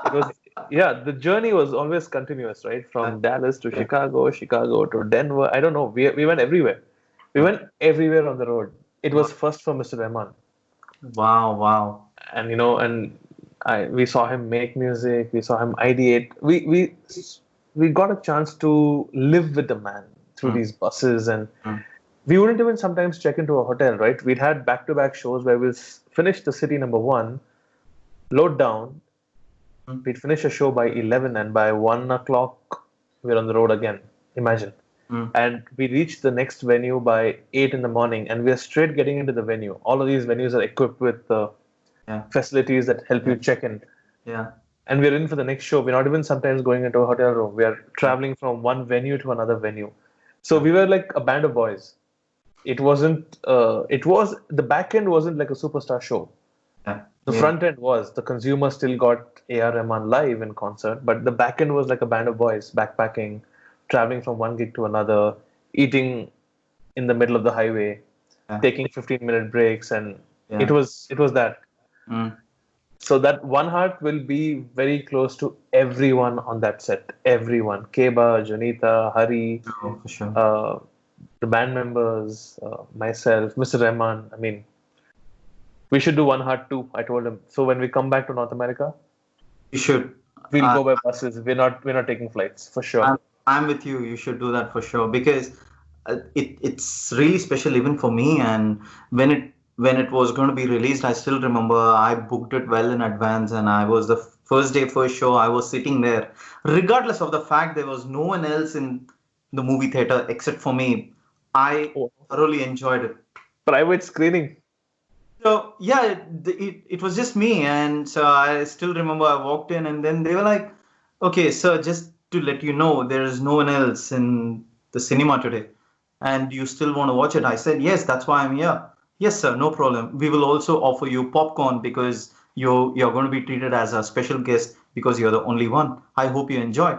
It was, yeah, the journey was always continuous, right? yeah, From Dallas to yeah. Chicago, Chicago to Denver. I don't know. We went everywhere. We Yeah. went everywhere on the road. It Wow, was first for Mr. Rahman, wow, wow. and we saw him make music. We saw him ideate. We got a chance to live with the man through Mm, these buses, and mm, we wouldn't even sometimes check into a hotel, right? We'd had back-to-back shows where we'll finish the city number one, load down. mm, We'd finish a show by 11, and by 1 o'clock, we're on the road again. Imagine. mm, And we reach the next venue by 8 in the morning, and we're straight getting into the venue. All of these venues are equipped with yeah, facilities that help yeah, you check in. yeah, And we're in for the next show. We're not even sometimes going into a hotel room. We are traveling from one venue to another venue. So yeah, we were like a band of boys. It wasn't, it was, the back end wasn't like a superstar show. yeah, The yeah, front end was, the consumer still got A.R.Rahman live in concert, but the back end was like a band of boys backpacking, traveling from one gig to another, eating in the middle of the highway, yeah, taking 15-minute breaks, and yeah. it was that. Mm, So that One Heart will be very close to everyone on that set. Everyone. Keba, Janita, Hari, oh, for sure. uh, the band members, myself, Mr. Rahman. I mean, we should do One Heart too. I told him. So when we come back to North America, You should. we'll Uh, go by buses. We're not taking flights for sure. I'm with you. You should do that for sure because it's really special even for me. And when it was going to be released, I still remember I booked it well in advance, and I was the first day, first show. I was sitting there, regardless of the fact there was no one else in the movie theater except for me. I Oh, thoroughly enjoyed it. private screening. So yeah, it was just me, and so I still remember I walked in, and then they were like, "Okay, sir, just to let you know, there is no one else in the cinema today, and you still want to watch it?" I said, "Yes, that's why I'm here." "Yes, sir, no problem. We will also offer you popcorn because you're going to be treated as a special guest because you're the only one. I hope you enjoy."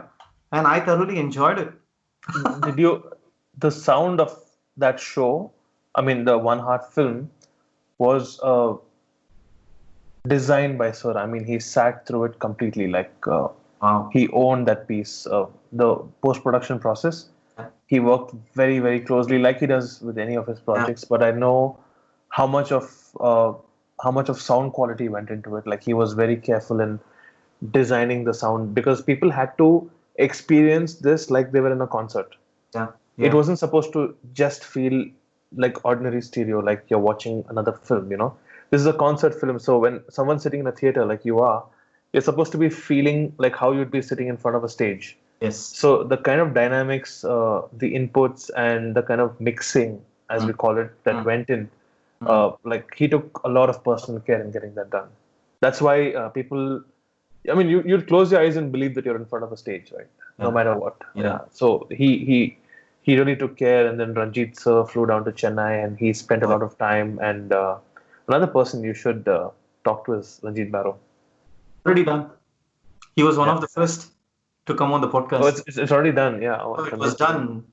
And I thoroughly enjoyed it. Did you? The sound of that show, I mean, the One Heart film, was designed by Sir. I mean, he sat through it completely. Like Wow. he owned that piece. The post-production process, he worked very, very closely, like he does with any of his projects. But I know how much of uh, how much of sound quality went into it. Like he was very careful in designing the sound because people had to experience this like they were in a concert. Yeah. It Yeah. wasn't supposed to just feel like ordinary stereo, like you're watching another film, This is a concert film, so when someone's sitting in a theater like you are, you're supposed to be feeling like how you'd be sitting in front of a stage. Yes. So the kind of dynamics, the inputs, and the kind of mixing, as we call it, that went in, like he took a lot of personal care in getting that done. That's why people, I mean, you'd close your eyes and believe that you're in front of a stage, right? No Yeah. matter what. Yeah. So he really took care, and then Ranjit sir flew down to Chennai, and he spent a lot of time. And another person you should talk to is Ranjit Barrow. Already done. He was one Yeah. of the first to come on the podcast. Oh, it's already done. Yeah. Oh, So it was fantastic. done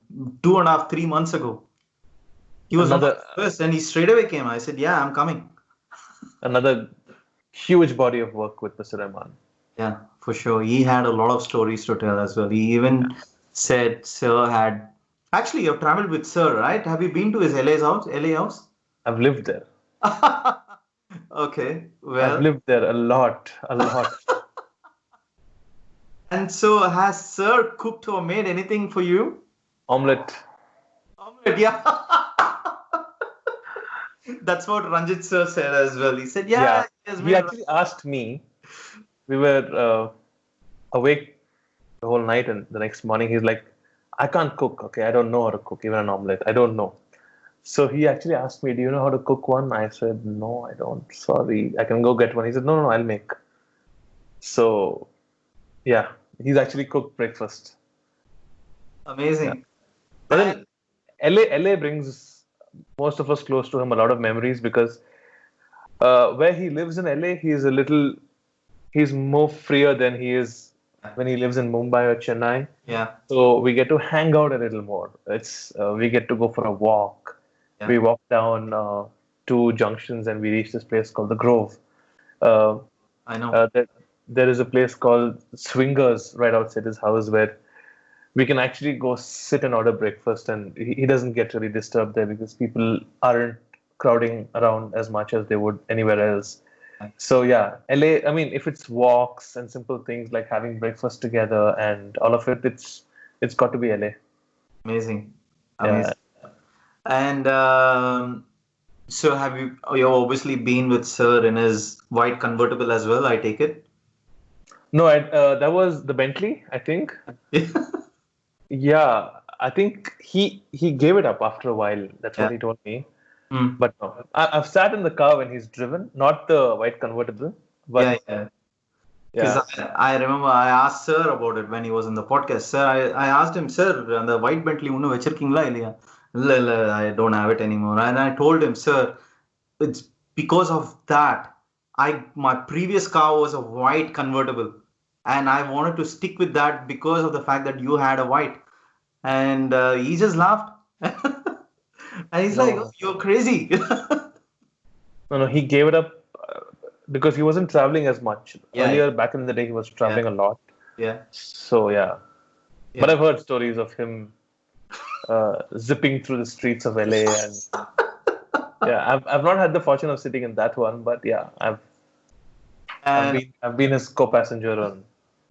2.5, 3 months ago. He was one of Another the first, and he straight away came. I said, "Yeah, I'm coming." another huge body of work with Mr. Rahman. Yeah, For sure. He had a lot of stories to tell as well. He even said Sir had. Actually, you've traveled with Sir, right? Have you been to his LA house? I've lived there. Okay, I've well. lived there a lot, a lot. And so, has Sir cooked or made anything for you? Omelette. Omelette, yeah. That's what Ranjit Sir said as well. He said, Yeah. yeah, he has He made. actually asked me. We were awake the whole night, and the next morning he's like, I can't cook. Okay, I don't know how to cook even an omelette. I don't know. So he actually asked me, do you know how to cook one? I said, no, I don't. Sorry, I can go get one. He said, no, no, I'll make. So yeah, he's actually cooked breakfast. Amazing. But then LA brings most of us close to him a lot of memories because where he lives in LA, he's more freer than he is when he lives in Mumbai or Chennai. Yeah. So we get to hang out a little more. We get to go for a walk. Yeah. We walk down 2 junctions and we reach this place called the Grove. Uh, I know. there is a place called Swingers right outside his house where we can actually go sit and order breakfast, and he doesn't get really disturbed there because people aren't crowding around as much as they would anywhere else. So yeah, LA, I mean, if it's walks and simple things like having breakfast together and all of it, it's got to be LA. Amazing. Yeah. Amazing. And so you've obviously been with Sir in his white convertible as well, I take it? No, that was the Bentley, I think. Yeah, I think he gave it up after a while. That's what he told me. But no, I've sat in the car when he's driven, not the white convertible. But yeah. Because I remember I asked Sir about it when he was in the podcast. Sir, I asked him, Sir, the white Bentley unnu vechirkingla illaya? Illa, I don't have it anymore. And I told him, Sir, it's because of that. My previous car was a white convertible, and I wanted to stick with that because of the fact that you had a white. And he just laughed. And he's like, oh, you're crazy. No, he gave it up because he wasn't traveling as much. Yeah, Earlier, back in the day, he was traveling a lot. Yeah. So yeah. But I've heard stories of him zipping through the streets of LA, and yeah, I've not had the fortune of sitting in that one, but yeah, I've been his co-passenger on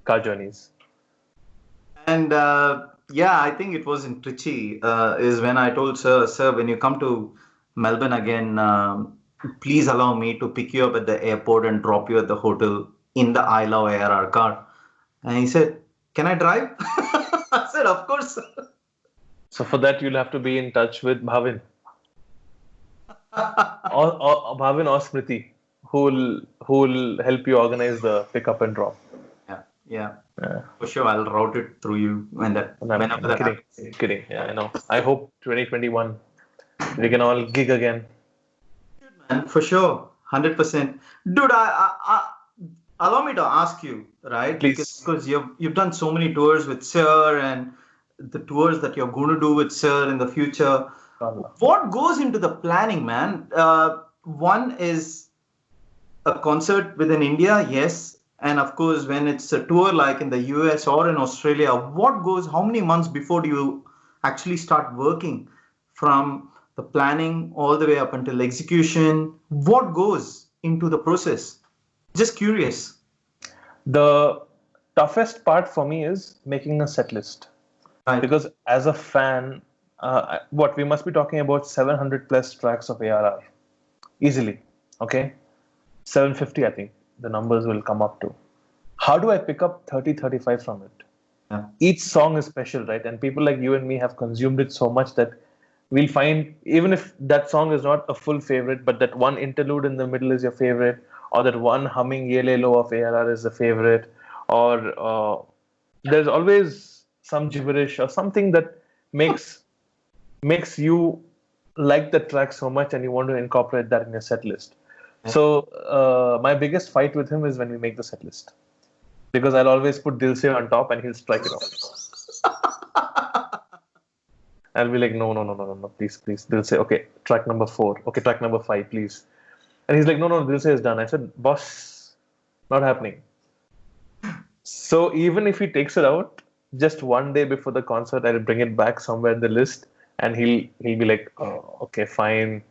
car journeys. And yeah, I think it was in Trichy is when I told Sir, when you come to Melbourne again, please allow me to pick you up at the airport and drop you at the hotel in the I Love ARR car. And he said, can I drive? I said, of course. So for that, you'll have to be in touch with Bhavin. or Bhavin or Smriti, who will help you organize the pickup and drop. Yeah. For sure, I'll route it through you whenever that happens. Kidding. Yeah, I know. I hope 2021 we can all gig again. Good, man. For sure, 100%. Dude, I allow me to ask you, right? Please. Because you've done so many tours with Sir, and the tours that you're going to do with Sir in the future. What goes into the planning, man? One is a concert within India, yes. And of course, when it's a tour like in the US or in Australia, how many months before do you actually start working from the planning all the way up until execution? What goes into the process? Just curious. The toughest part for me is making a set list. Right. Because as a fan, we must be talking about 700 plus tracks of ARR. Easily. Okay? 750, I think. The numbers will come up to. How do I pick up 30, 35 from it? Yeah. Each song is special, right? And people like you and me have consumed it so much that we'll find, even if that song is not a full favorite, but that one interlude in the middle is your favorite, or that one humming Yele Lo of ARR is a favorite, or there's always some gibberish or something that makes you like the track so much and you want to incorporate that in your set list. So my biggest fight with him is when we make the set list, because I'll always put Dil Se on top and he'll strike it off. I'll be like, no, please, Dil Se. Okay, track number 4. Okay, track number 5, please. And he's like, no, Dil Se is done. I said, boss, not happening. So even if he takes it out, just one day before the concert, I'll bring it back somewhere in the list, and he'll be like, "Oh, okay, fine,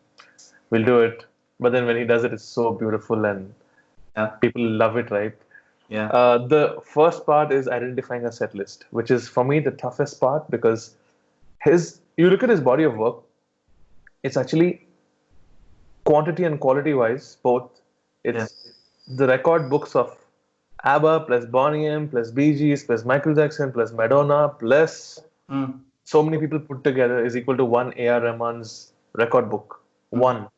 we'll do it." But then when he does it, it's so beautiful, and Yeah. people love it, right? Yeah. The first part is identifying a set list, which is for me the toughest part because you look at his body of work, it's actually quantity and quality wise both. It's the record books of ABBA plus Bonnie M plus Bee Gees plus Michael Jackson plus Madonna plus so many people put together is equal to one A.R.Rahman's record book. One.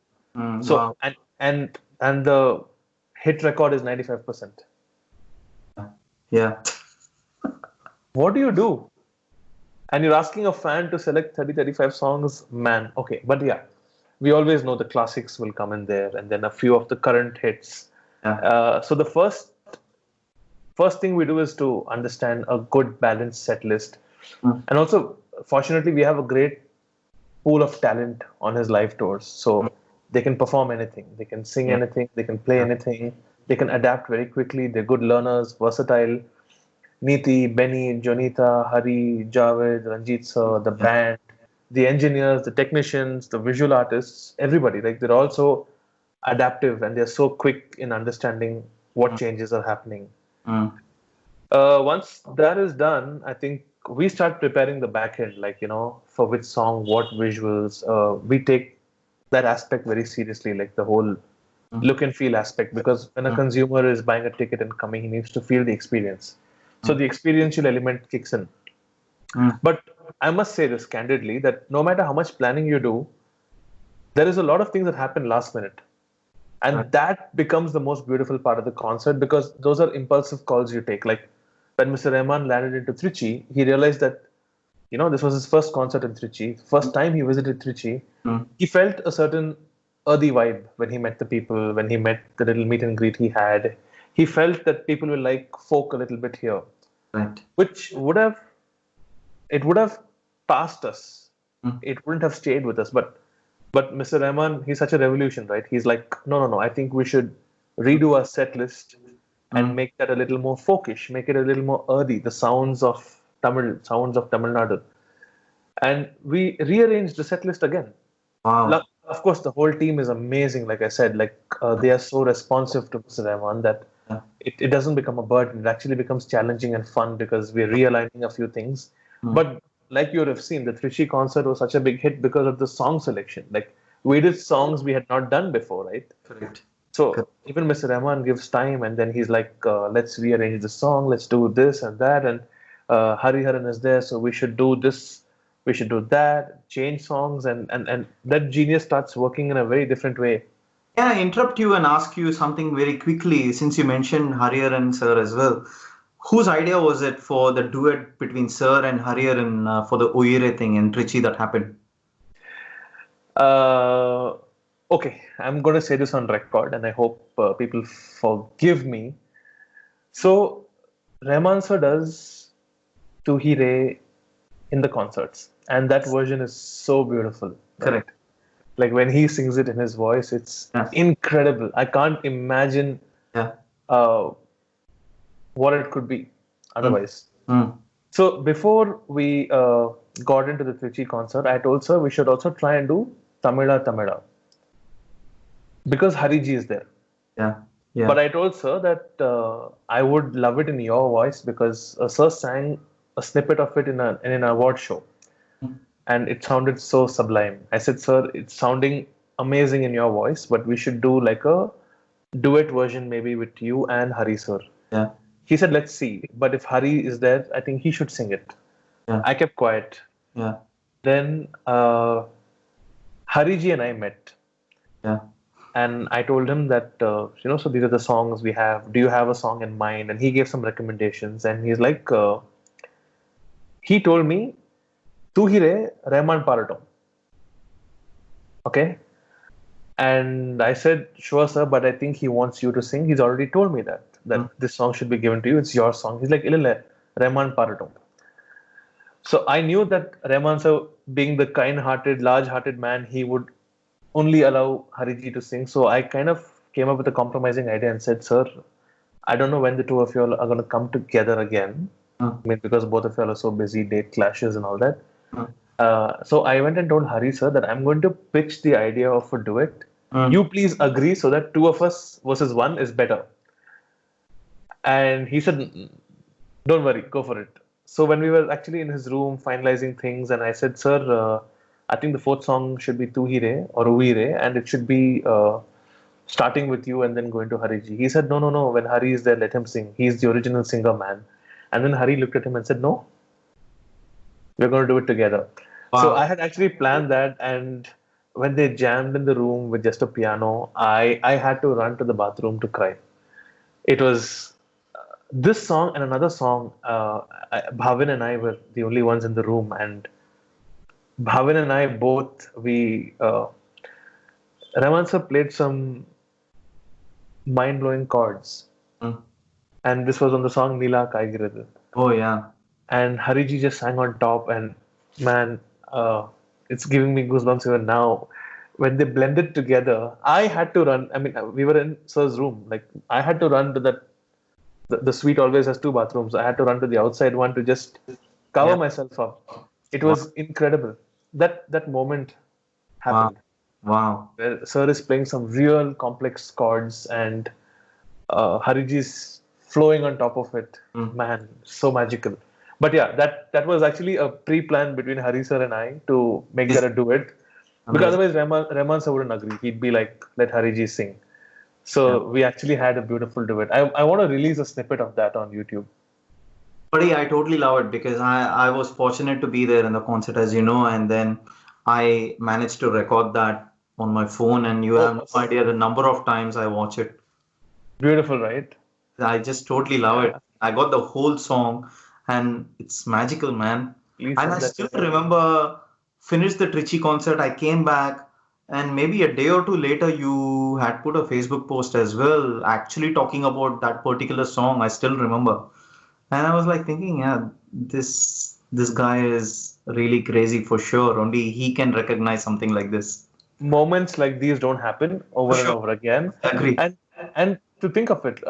So Wow. and the hit record is 95%. Yeah. What do you do? And you're asking a fan to select 30, 35 songs, man. Okay, but yeah, we always know the classics will come in there, and then a few of the current hits. Yeah. So the first thing we do is to understand a good balanced set list, and also, fortunately, we have a great pool of talent on his live tours, so they can perform anything, they can sing anything, they can play anything, they can adapt very quickly. They're good learners, versatile. Niti, Benny, Jonita, Hari, Javed, Ranjit sir, the band, the engineers, the technicians, the visual artists, everybody. Like they're also adaptive and they're so quick in understanding what changes are happening. Once that is done, I think we start preparing the back end, like, for which song, what visuals. We take that aspect very seriously, like the whole look and feel aspect, because when a consumer is buying a ticket and coming, he needs to feel the experience. So the experiential element kicks in. But I must say this candidly, that no matter how much planning you do, there is a lot of things that happen last minute. And that becomes the most beautiful part of the concert because those are impulsive calls you take. Like when Mr. Rahman landed into Trichy, he realized that, this was his first concert in Trichy. First time he visited Trichy, he felt a certain earthy vibe when he met the people, when he met the little meet and greet he had. He felt that people will like folk a little bit here. Right. Which would have passed us. It wouldn't have stayed with us. But Mr. Rahman, he's such a revolution, right? He's like, no. I think we should redo our set list and make that a little more folkish, make it a little more earthy, the sounds of Tamil Nadu. And we rearranged the set list again. Wow. Of course, the whole team is amazing. Like I said, they are so responsive to Mr. Rahman that it doesn't become a burden. It actually becomes challenging and fun because we're realigning a few things. But like you would have seen, the Trichy concert was such a big hit because of the song selection. Like we did songs we had not done before, right? Correct. So even Mr. Rahman gives time, and then he's like, let's rearrange the song, let's do this and that, and Hariharan is there, so we should do this, we should do that, change songs, and that genius starts working in a very different way. Can I interrupt you and ask you something very quickly, since you mentioned Hariharan sir as well? Whose idea was it for the duet between Sir and Hariharan for the Uyire thing in Trichy that happened? Okay, I'm going to say this on record, and I hope people forgive me. So, Rahman sir does Tu Hi Re in the concerts, and that version is so beautiful. Right? Correct. Like when he sings it in his voice, it's incredible. I can't imagine what it could be otherwise. So before we got into the Trichy concert, I told sir we should also try and do Tamila because Hariji is there. Yeah. But I told sir that I would love it in your voice because sir sang a snippet of it in an award show, and it sounded so sublime. I said, sir, it's sounding amazing in your voice, but we should do like a duet version maybe with you and Hari sir. Yeah. He said, let's see. But if Hari is there, I think he should sing it. Yeah. I kept quiet. Yeah. Then Hariji and I met. Yeah. And I told him that, so these are the songs we have. Do you have a song in mind? And he gave some recommendations. And he's like, he told me, Tu Hi Re, Rahman Paratom. Okay. And I said, sure, sir, but I think he wants you to sing. He's already told me that this song should be given to you. It's your song. He's like, Illile, Rahman Paratom. So I knew that Rahman sir, being the kind-hearted, large-hearted man, he would only allow Hariji to sing. So I kind of came up with a compromising idea and said, sir, I don't know when the two of you all are going to come together again. Mm. I mean, because both of you all are so busy, date clashes and all that. Mm. So I went and told Hari sir that I'm going to pitch the idea of a duet. Mm. You please agree so that two of us versus one is better. And he said, don't worry, go for it. So when we were actually in his room finalizing things, and I said, sir, I think the fourth song should be Tu Hi Re or Ui Re, and it should be starting with you and then going to Hariji. He said, no, no, no. When Hari is there, let him sing. He's the original singer, man. And then Hari looked at him and said, no, we're going to do it together. So Wow. I had actually planned that, and when they jammed in the room with just a piano, I had to run to the bathroom to cry. It was this song and another song. Bhavin and I were the only ones in the room, and Bhavin and I both Rahman sir played some mind blowing chords, Mm. and this was on the song Nila Kaigiradu. Oh yeah. And Hariji just sang on top, and man, it's giving me goosebumps even now. When they blended together, I had to run. I mean, we were in Sir's room. Like, I had to run to that. The suite always has two bathrooms. I had to run to the outside one to just cover Yeah. myself up. It Wow. was incredible. That moment Wow. happened Wow. where Sir is playing some real complex chords, and Hariji's flowing on top of it. Mm. Man, so magical. But yeah, that was actually a pre-plan between Hari sir and I to make that a duet. Because Amazing. otherwise Rahman sir wouldn't agree. He'd be like, let Hariji sing. Yeah. So we actually had a beautiful duet. I want to release a snippet of that on YouTube. Buddy, I totally love it because I was fortunate to be there in the concert, as you know, and then I managed to record that on my phone, and you have no Oh, idea the number of times I watch it. beautiful, right? I just totally love it. Yeah. I got the whole song, and it's magical, man. Please And I send that to still me. remember finished the Trichy concert. I came back, and maybe a day or two later, you had put a Facebook post as well, actually talking about that particular song. I still remember, and I was like thinking, yeah, this guy is really crazy for sure. Only he can recognize something like this. Moments like these don't happen For over and sure, over again. I agree. And to think of it,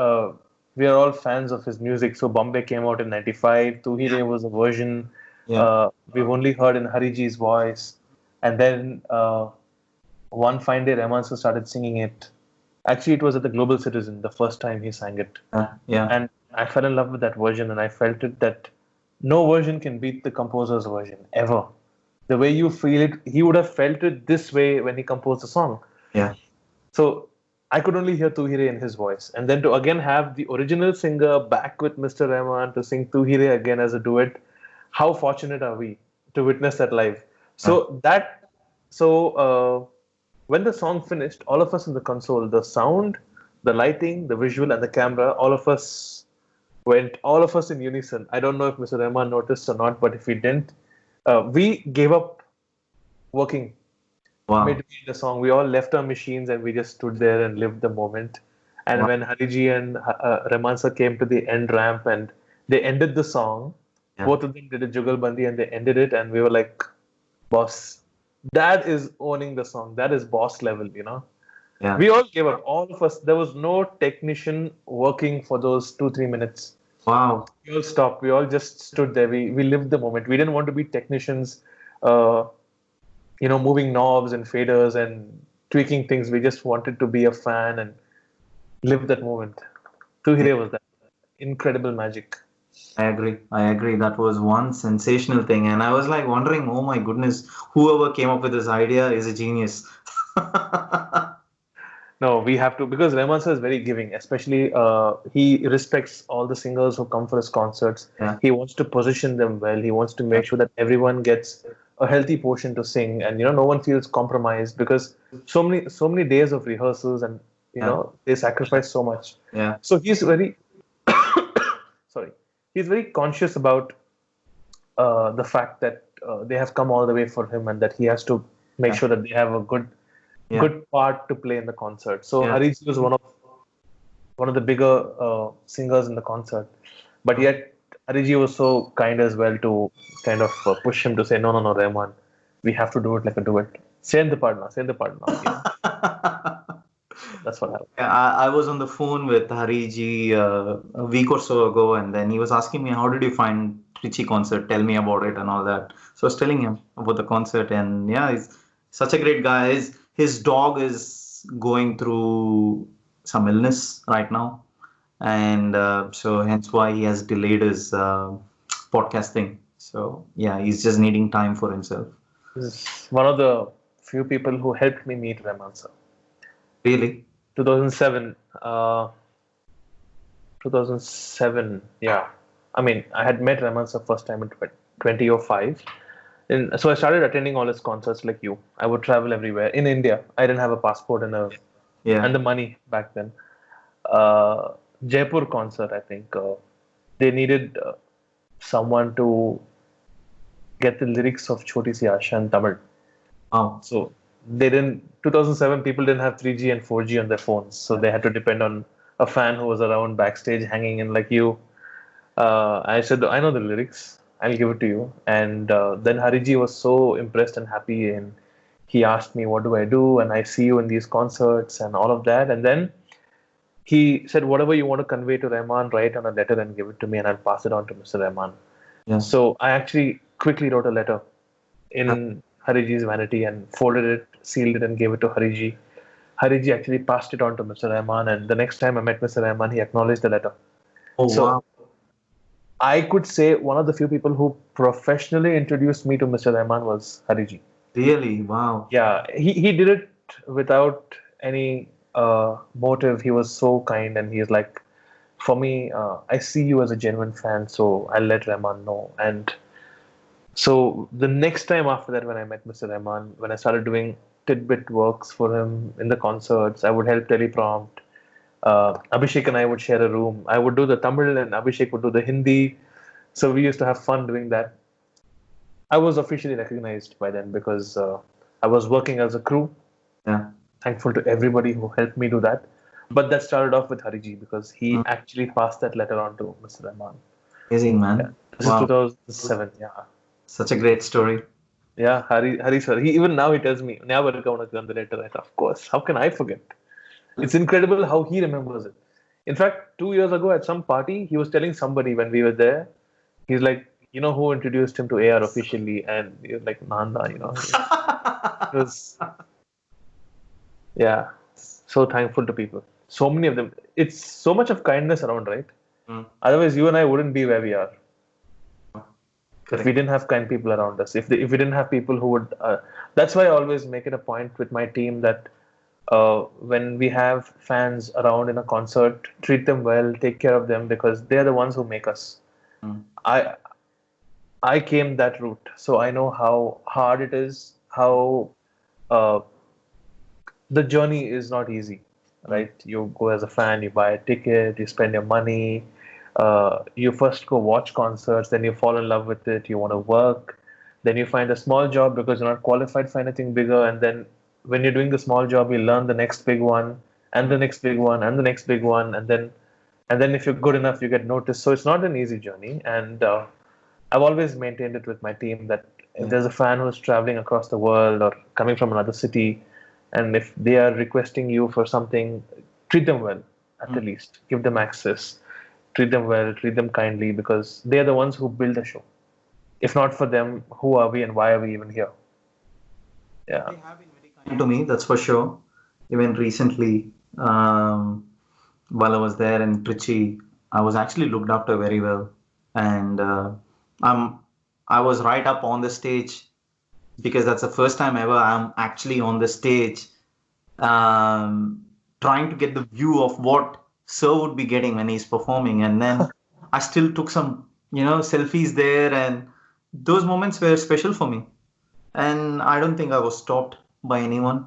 we are all fans of his music. So Bombay came out in '95. Tu Hi Yeah, Re was a version yeah, we've only heard in Hariji's voice. And then one fine day, Rahman sir started singing it. Actually, it was at the Global Citizen, the first time he sang it. yeah. And I fell in love with that version, and I felt it that no version can beat the composer's version ever. The way you feel it, he would have felt it this way when he composed the song. Yeah. So I could only hear Tu Hi Re in his voice. And then to again have the original singer back with Mr. Rahman to sing Tu Hi Re again as a duet, how fortunate are we to witness that live? So when the song finished, all of us in the console, the sound, the lighting, the visual, and the camera, all of us in unison. I don't know if Mr. Rahman noticed or not, but if he didn't, we gave up working Wow. midway in the song. We all left our machines and we just stood there and lived the moment. And Wow. when Hariji and Rahman sir came to the end ramp and they ended the song, Yeah. both of them did a jugalbandi and they ended it, and we were like, boss, that is owning the song. That is boss level, you know. Yeah. We all gave up. All of us. There was no technician working for those 2-3 minutes. Wow. We all stopped. We all just stood there. We lived the moment. We didn't want to be technicians, uh, moving knobs and faders and tweaking things. We just wanted to be a fan and live that moment. Tu Hi Re was that incredible magic. I agree. I agree. That was one sensational thing. And I was like wondering, oh my goodness, whoever came up with this idea is a genius. No, we have to, because Rahman sir is very giving. Especially, he respects all the singers who come for his concerts. Yeah. He wants to position them well. He wants to make sure that everyone gets a healthy portion to sing, and no one feels compromised, because so many days of rehearsals, and they sacrifice so much. Yeah. So he's very sorry, he's very conscious about the fact that they have come all the way for him, and that he has to make Yeah. sure that they have a good part to play in the concert. So Yeah. Hariji was one of the bigger singers in the concert, but yet Hariji was so kind as well to kind of push him to say, no, Rahman, we have to do it like a duet. Send the part now. That's what happened. Yeah, I was on the phone with Hariji a week or so ago, and then he was asking me, "How did you find Trichy concert? Tell me about it and all that." So I was telling him about the concert, and yeah, he's such a great guy. His dog is going through some illness right now, and so hence why he has delayed his podcasting. So yeah, he's just needing time for himself. This is one of the few people who helped me meet Rahman sir. Really? 2007. 2007. Yeah. I mean, I had met Rahman sir first time in 2005. So I started attending all his concerts like you. I would travel everywhere in India. I didn't have a passport Yeah. and the money back then. Jaipur concert, I think they needed someone to get the lyrics of Choti Si Asha in Tamil. Wow. So they didn't. 2007 people didn't have 3G and 4G on their phones, so they had to depend on a fan who was around backstage hanging in like you. I said, I know the lyrics. I'll give it to you. And then Hariji was so impressed and happy, and he asked me, "What do I do?" And I see you in these concerts and all of that. And then he said, "Whatever you want to convey to Rahman, write on a letter and give it to me, and I'll pass it on to Mr. Rahman." Yeah. So I actually quickly wrote a letter in Hariji's vanity and folded it, sealed it, and gave it to Hariji. Hariji actually passed it on to Mr. Rahman, and the next time I met Mr. Rahman, he acknowledged the letter. Oh, So wow. I could say one of the few people who professionally introduced me to Mr. Rahman was Hariji. Really? Wow. Yeah, he did it without any motive. He was so kind, and he's like, for me, I see you as a genuine fan, so I'll let Rahman know. And so the next time after that, when I met Mr. Rahman, when I started doing tidbit works for him in the concerts, I would help teleprompt. Abhishek and I would share a room. I would do the Tamil and Abhishek would do the Hindi. So we used to have fun doing that. I was officially recognized by then because I was working as a crew. Yeah. Thankful to everybody who helped me do that. But that started off with Hariji because he actually passed that letter on to Mr. Rahman. Amazing, man. Yeah. This Wow. is 2007. Yeah. Such a great story. Yeah, Hari sir. Even now he tells me, "Never on the letter." Of course. How can I forget? It's incredible how he remembers it. In fact, 2 years ago at some party, he was telling somebody when we were there, he's like, "You know who introduced him to AR officially?" And he was like, "Nanda, you know." It was, yeah, so thankful to people. So many of them. It's so much of kindness around, right? Otherwise, you and I wouldn't be where we are. If we didn't have kind people around us, if we didn't have people who would, that's why I always make it a point with my team that when we have fans around in a concert, treat them well, take care of them because they're the ones who make us. I came that route, so I know how hard it is, how the journey is not easy, right? You go as a fan, you buy a ticket, you spend your money. You first go watch concerts, then you fall in love with it, you want to work, then you find a small job because you're not qualified for anything bigger, and then when you're doing the small job, you learn the next big one, and the next big one, and the next big one, and then if you're good enough, you get noticed. So it's not an easy journey, and I've always maintained it with my team that if there's a fan who's traveling across the world or coming from another city, and if they are requesting you for something, treat them well, at the least. Give them access. Treat them well, treat them kindly, because they're the ones who build the show. If not for them, who are we and why are we even here? Yeah. They have been very kind to me, that's for sure. Even recently, while I was there in Trichy, I was actually looked after very well. And I was right up on the stage because that's the first time ever I'm actually on the stage trying to get the view of what Sir would be getting when he's performing. And then I still took some, selfies there, and those moments were special for me. And I don't think I was stopped by anyone,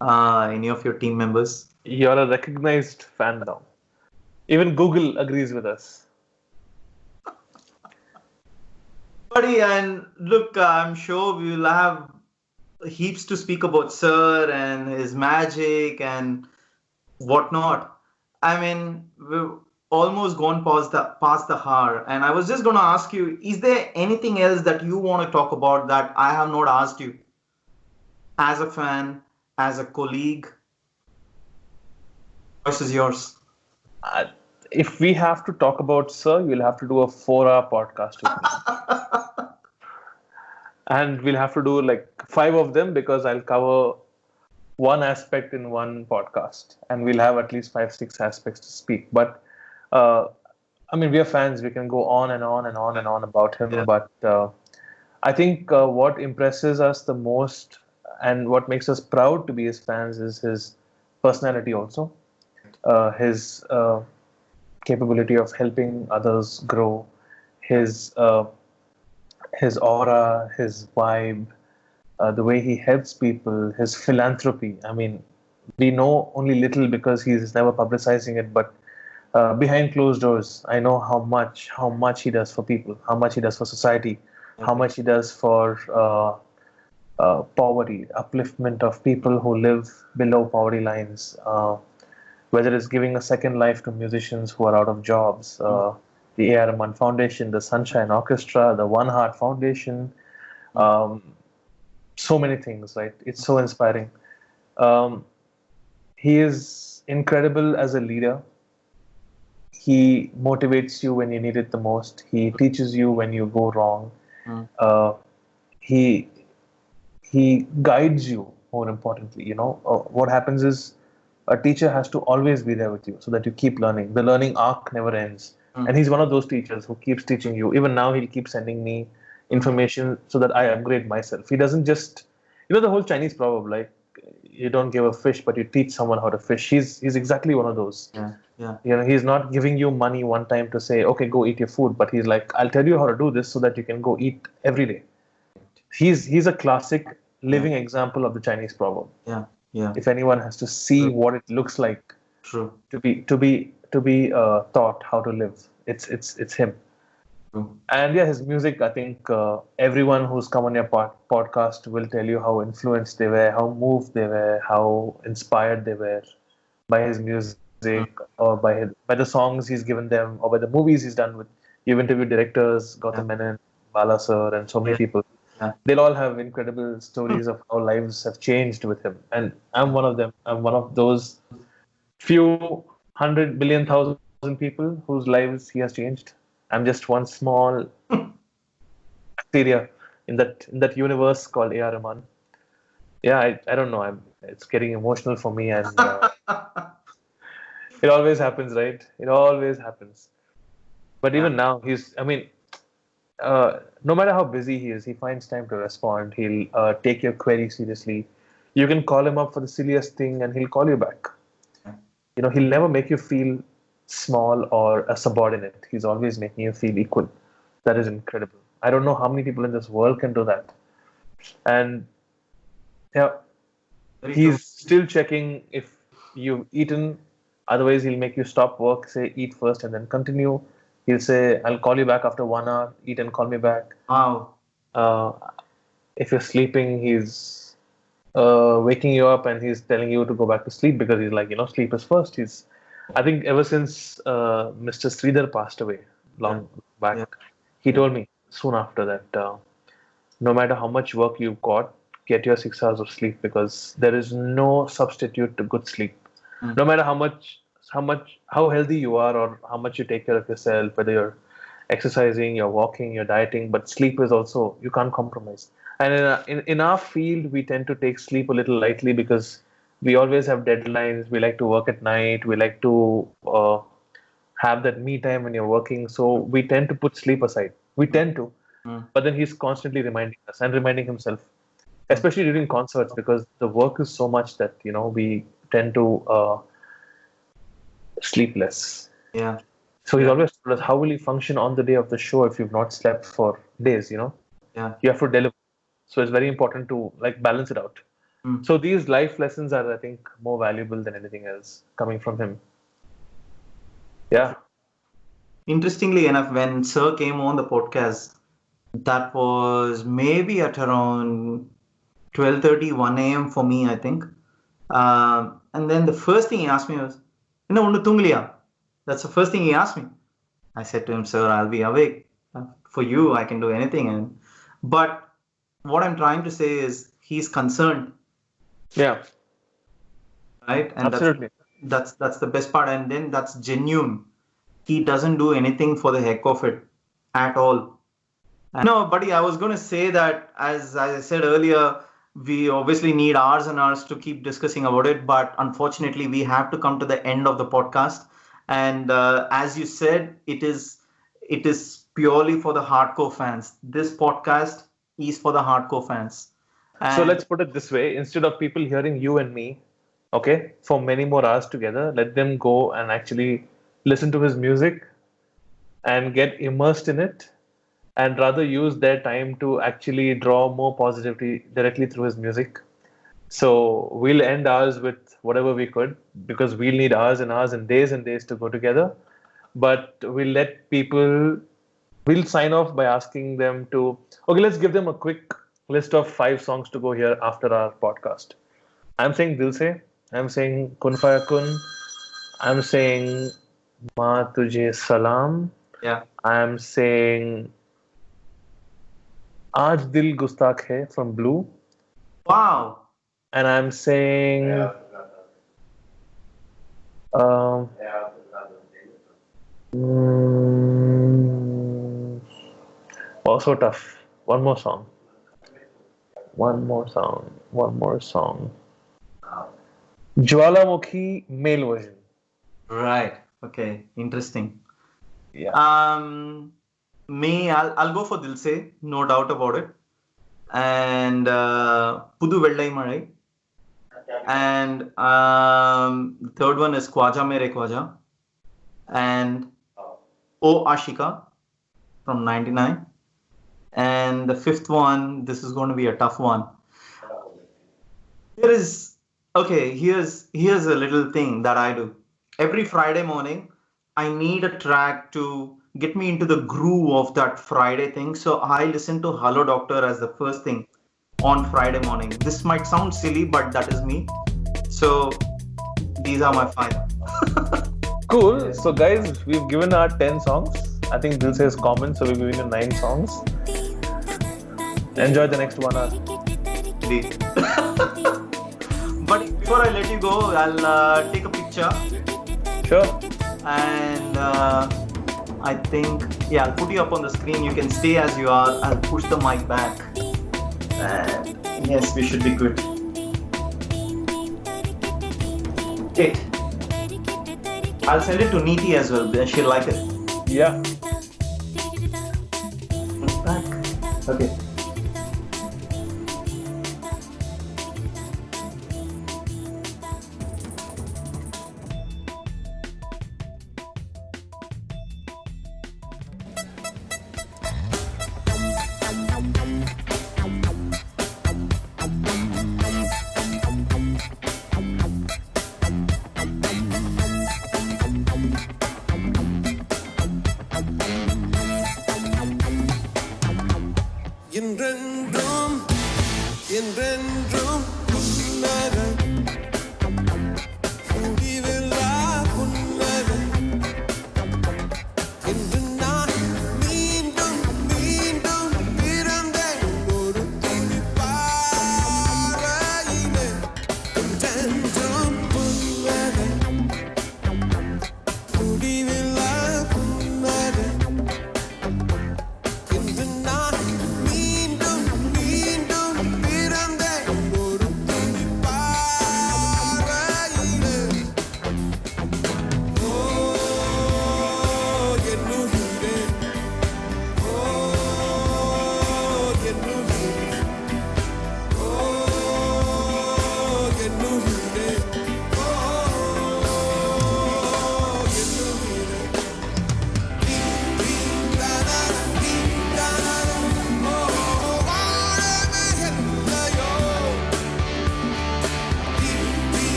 any of your team members. You're a recognized fan now. Even Google agrees with us. Buddy, and look, I'm sure we will have heaps to speak about Sir and his magic and whatnot. I mean, we've almost gone past the hour, and I was just going to ask you: is there anything else that you want to talk about that I have not asked you? As a fan, as a colleague. Voice is yours. Uh, if we have to talk about Sir, you'll have to do a 4-hour podcast with me. And we'll have to do like 5 of them because I'll cover one aspect in one podcast. And we'll have at least 5, 6 aspects to speak. But I mean, we are fans. We can go on and on and on and on about him. Yeah. But I think what impresses us the most and what makes us proud to be his fans is his personality also. His capability of helping others grow, his aura, his vibe, the way he helps people, his philanthropy. I mean, we know only little because he's never publicizing it, but behind closed doors, I know how much he does for people, how much he does for society, how much he does for poverty, upliftment of people who live below poverty lines. Whether it's giving a second life to musicians who are out of jobs, the A.R.Rahman Foundation, the Sunshine Orchestra, the One Heart Foundation, so many things, right? It's so inspiring. He is incredible as a leader. He motivates you when you need it the most. He teaches you when you go wrong. He guides you, more importantly. What happens is a teacher has to always be there with you so that you keep learning. The learning arc never ends. And he's one of those teachers who keeps teaching you. Even now, he'll keep sending me information so that I upgrade myself. He doesn't just, the whole Chinese proverb, like, you don't give a fish, but you teach someone how to fish. He's exactly one of those. Yeah. He's not giving you money one time to say, okay, go eat your food. But he's like, I'll tell you how to do this so that you can go eat every day. He's a classic living example of the Chinese proverb. Yeah. If anyone has to see what it looks like True. to be taught how to live, it's him. True. And yeah, his music, I think everyone who's come on your podcast will tell you how influenced they were, how moved they were, how inspired they were by his music, or by the songs he's given them, or by the movies he's done with. You've interviewed directors, Gautam Menon, Bala sir, and so many people. They'll all have incredible stories of how lives have changed with him. And I'm one of them. I'm one of those few 100 billion, 1,000 people whose lives he has changed. I'm just one small bacteria in that universe called A.R.Rahman. Yeah, I don't know. It's getting emotional for me, and it always happens, right? It always happens. But even now, no matter how busy he is, he finds time to respond. He'll take your query seriously. You can call him up for the silliest thing, and he'll call you back. He'll never make you feel small or a subordinate. He's always making you feel equal. That is incredible. I don't know how many people in this world can do that. And he's still checking if you've eaten. Otherwise, he'll make you stop work, say eat first, and then continue. He'll say, I'll call you back after 1 hour, eat and call me back. Wow. If you're sleeping, he's waking you up and he's telling you to go back to sleep because he's like, sleep is first. I think ever since Mr. Sridhar passed away long back, he told me soon after that no matter how much work you've got, get your 6 hours of sleep because there is no substitute to good sleep. No matter how healthy you are or how much you take care of yourself, whether you're exercising, you're walking, you're dieting, but sleep is also, you can't compromise. And in our field, we tend to take sleep a little lightly because we always have deadlines. We like to work at night. We like to have that me time when you're working. So we tend to put sleep aside. We tend to. But then he's constantly reminding us and reminding himself, especially during concerts, because the work is so much that, we tend to sleep less. Yeah. So he's always told us, how will you function on the day of the show if you've not slept for days, Yeah. You have to deliver. So it's very important to balance it out. So these life lessons are, I think, more valuable than anything else coming from him. Yeah. Interestingly enough, when Sir came on the podcast, that was maybe at around 12:30, 1 a.m. for me, I think. And then the first thing he asked me was, that's the first thing he asked me. I said to him, Sir, I'll be awake. For you, I can do anything. But what I'm trying to say is he's concerned. Yeah. Right? And absolutely. That's the best part, and then that's genuine. He doesn't do anything for the heck of it at all. No, buddy, I was going to say that, as I said earlier, we obviously need hours and hours to keep discussing about it, but unfortunately, we have to come to the end of the podcast. And as you said, it is purely for the hardcore fans. This podcast is for the hardcore fans. So And let's put it this way: instead of people hearing you and me, okay, for many more hours together, let them go and actually listen to his music and get immersed in it, and rather use their time to actually draw more positivity directly through his music. So we'll end ours with whatever we could, because we'll need hours and days to go together. But we'll sign off by asking them to, okay, let's give them a quick list of 5 songs to go here after our podcast. I'm saying Dil Se, I'm saying Kun Faya Kun, I'm saying Ma Tujhe Salam, yeah, I'm saying Aaj Dil Gustakh Hai from Blue, wow, and I'm saying um, also tough. One more song. Jwalamukhi male version. right, okay, interesting. Yeah. I'll go for Dil Se, no doubt about it. And Pudu Vellai Malai. And the third one is Khwaja Mere Khwaja. And O Ashika from 99. And the fifth one, this is going to be a tough one. Here's a little thing that I do. Every Friday morning, I need a track to get me into the groove of that Friday thing. So I listen to Hello Doctor as the first thing on Friday morning. This might sound silly, but that is me. So these are my 5. Cool. So guys, we've given our 10 songs. I think Dil Se is common, so we're giving you 9 songs. Enjoy the next 1 hour. Indeed. But before I let you go, I'll take a picture. Sure. And I think, yeah, I'll put you up on the screen. You can stay as you are. I'll push the mic back. And yes, we should be good. It. I'll send it to Neeti as well. She'll like it. Yeah. Back. Okay. என்றென்றும் புன்னகை முடிவில்லா புன்னகை இன்று நான் மீண்டும் மீண்டும் பிறந்தேன் ஒரு துளிப்பாறையிலே என்றென்றும் புன்னகை முடிவில்லா புன்னகை இன்று நான் மீண்டும் மீண்டும் பிறந்தேன்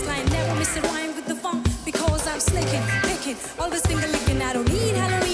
baseline. Never miss a rhyme with the funk because I'm slicking, picking, always finger licking. I don't need hello.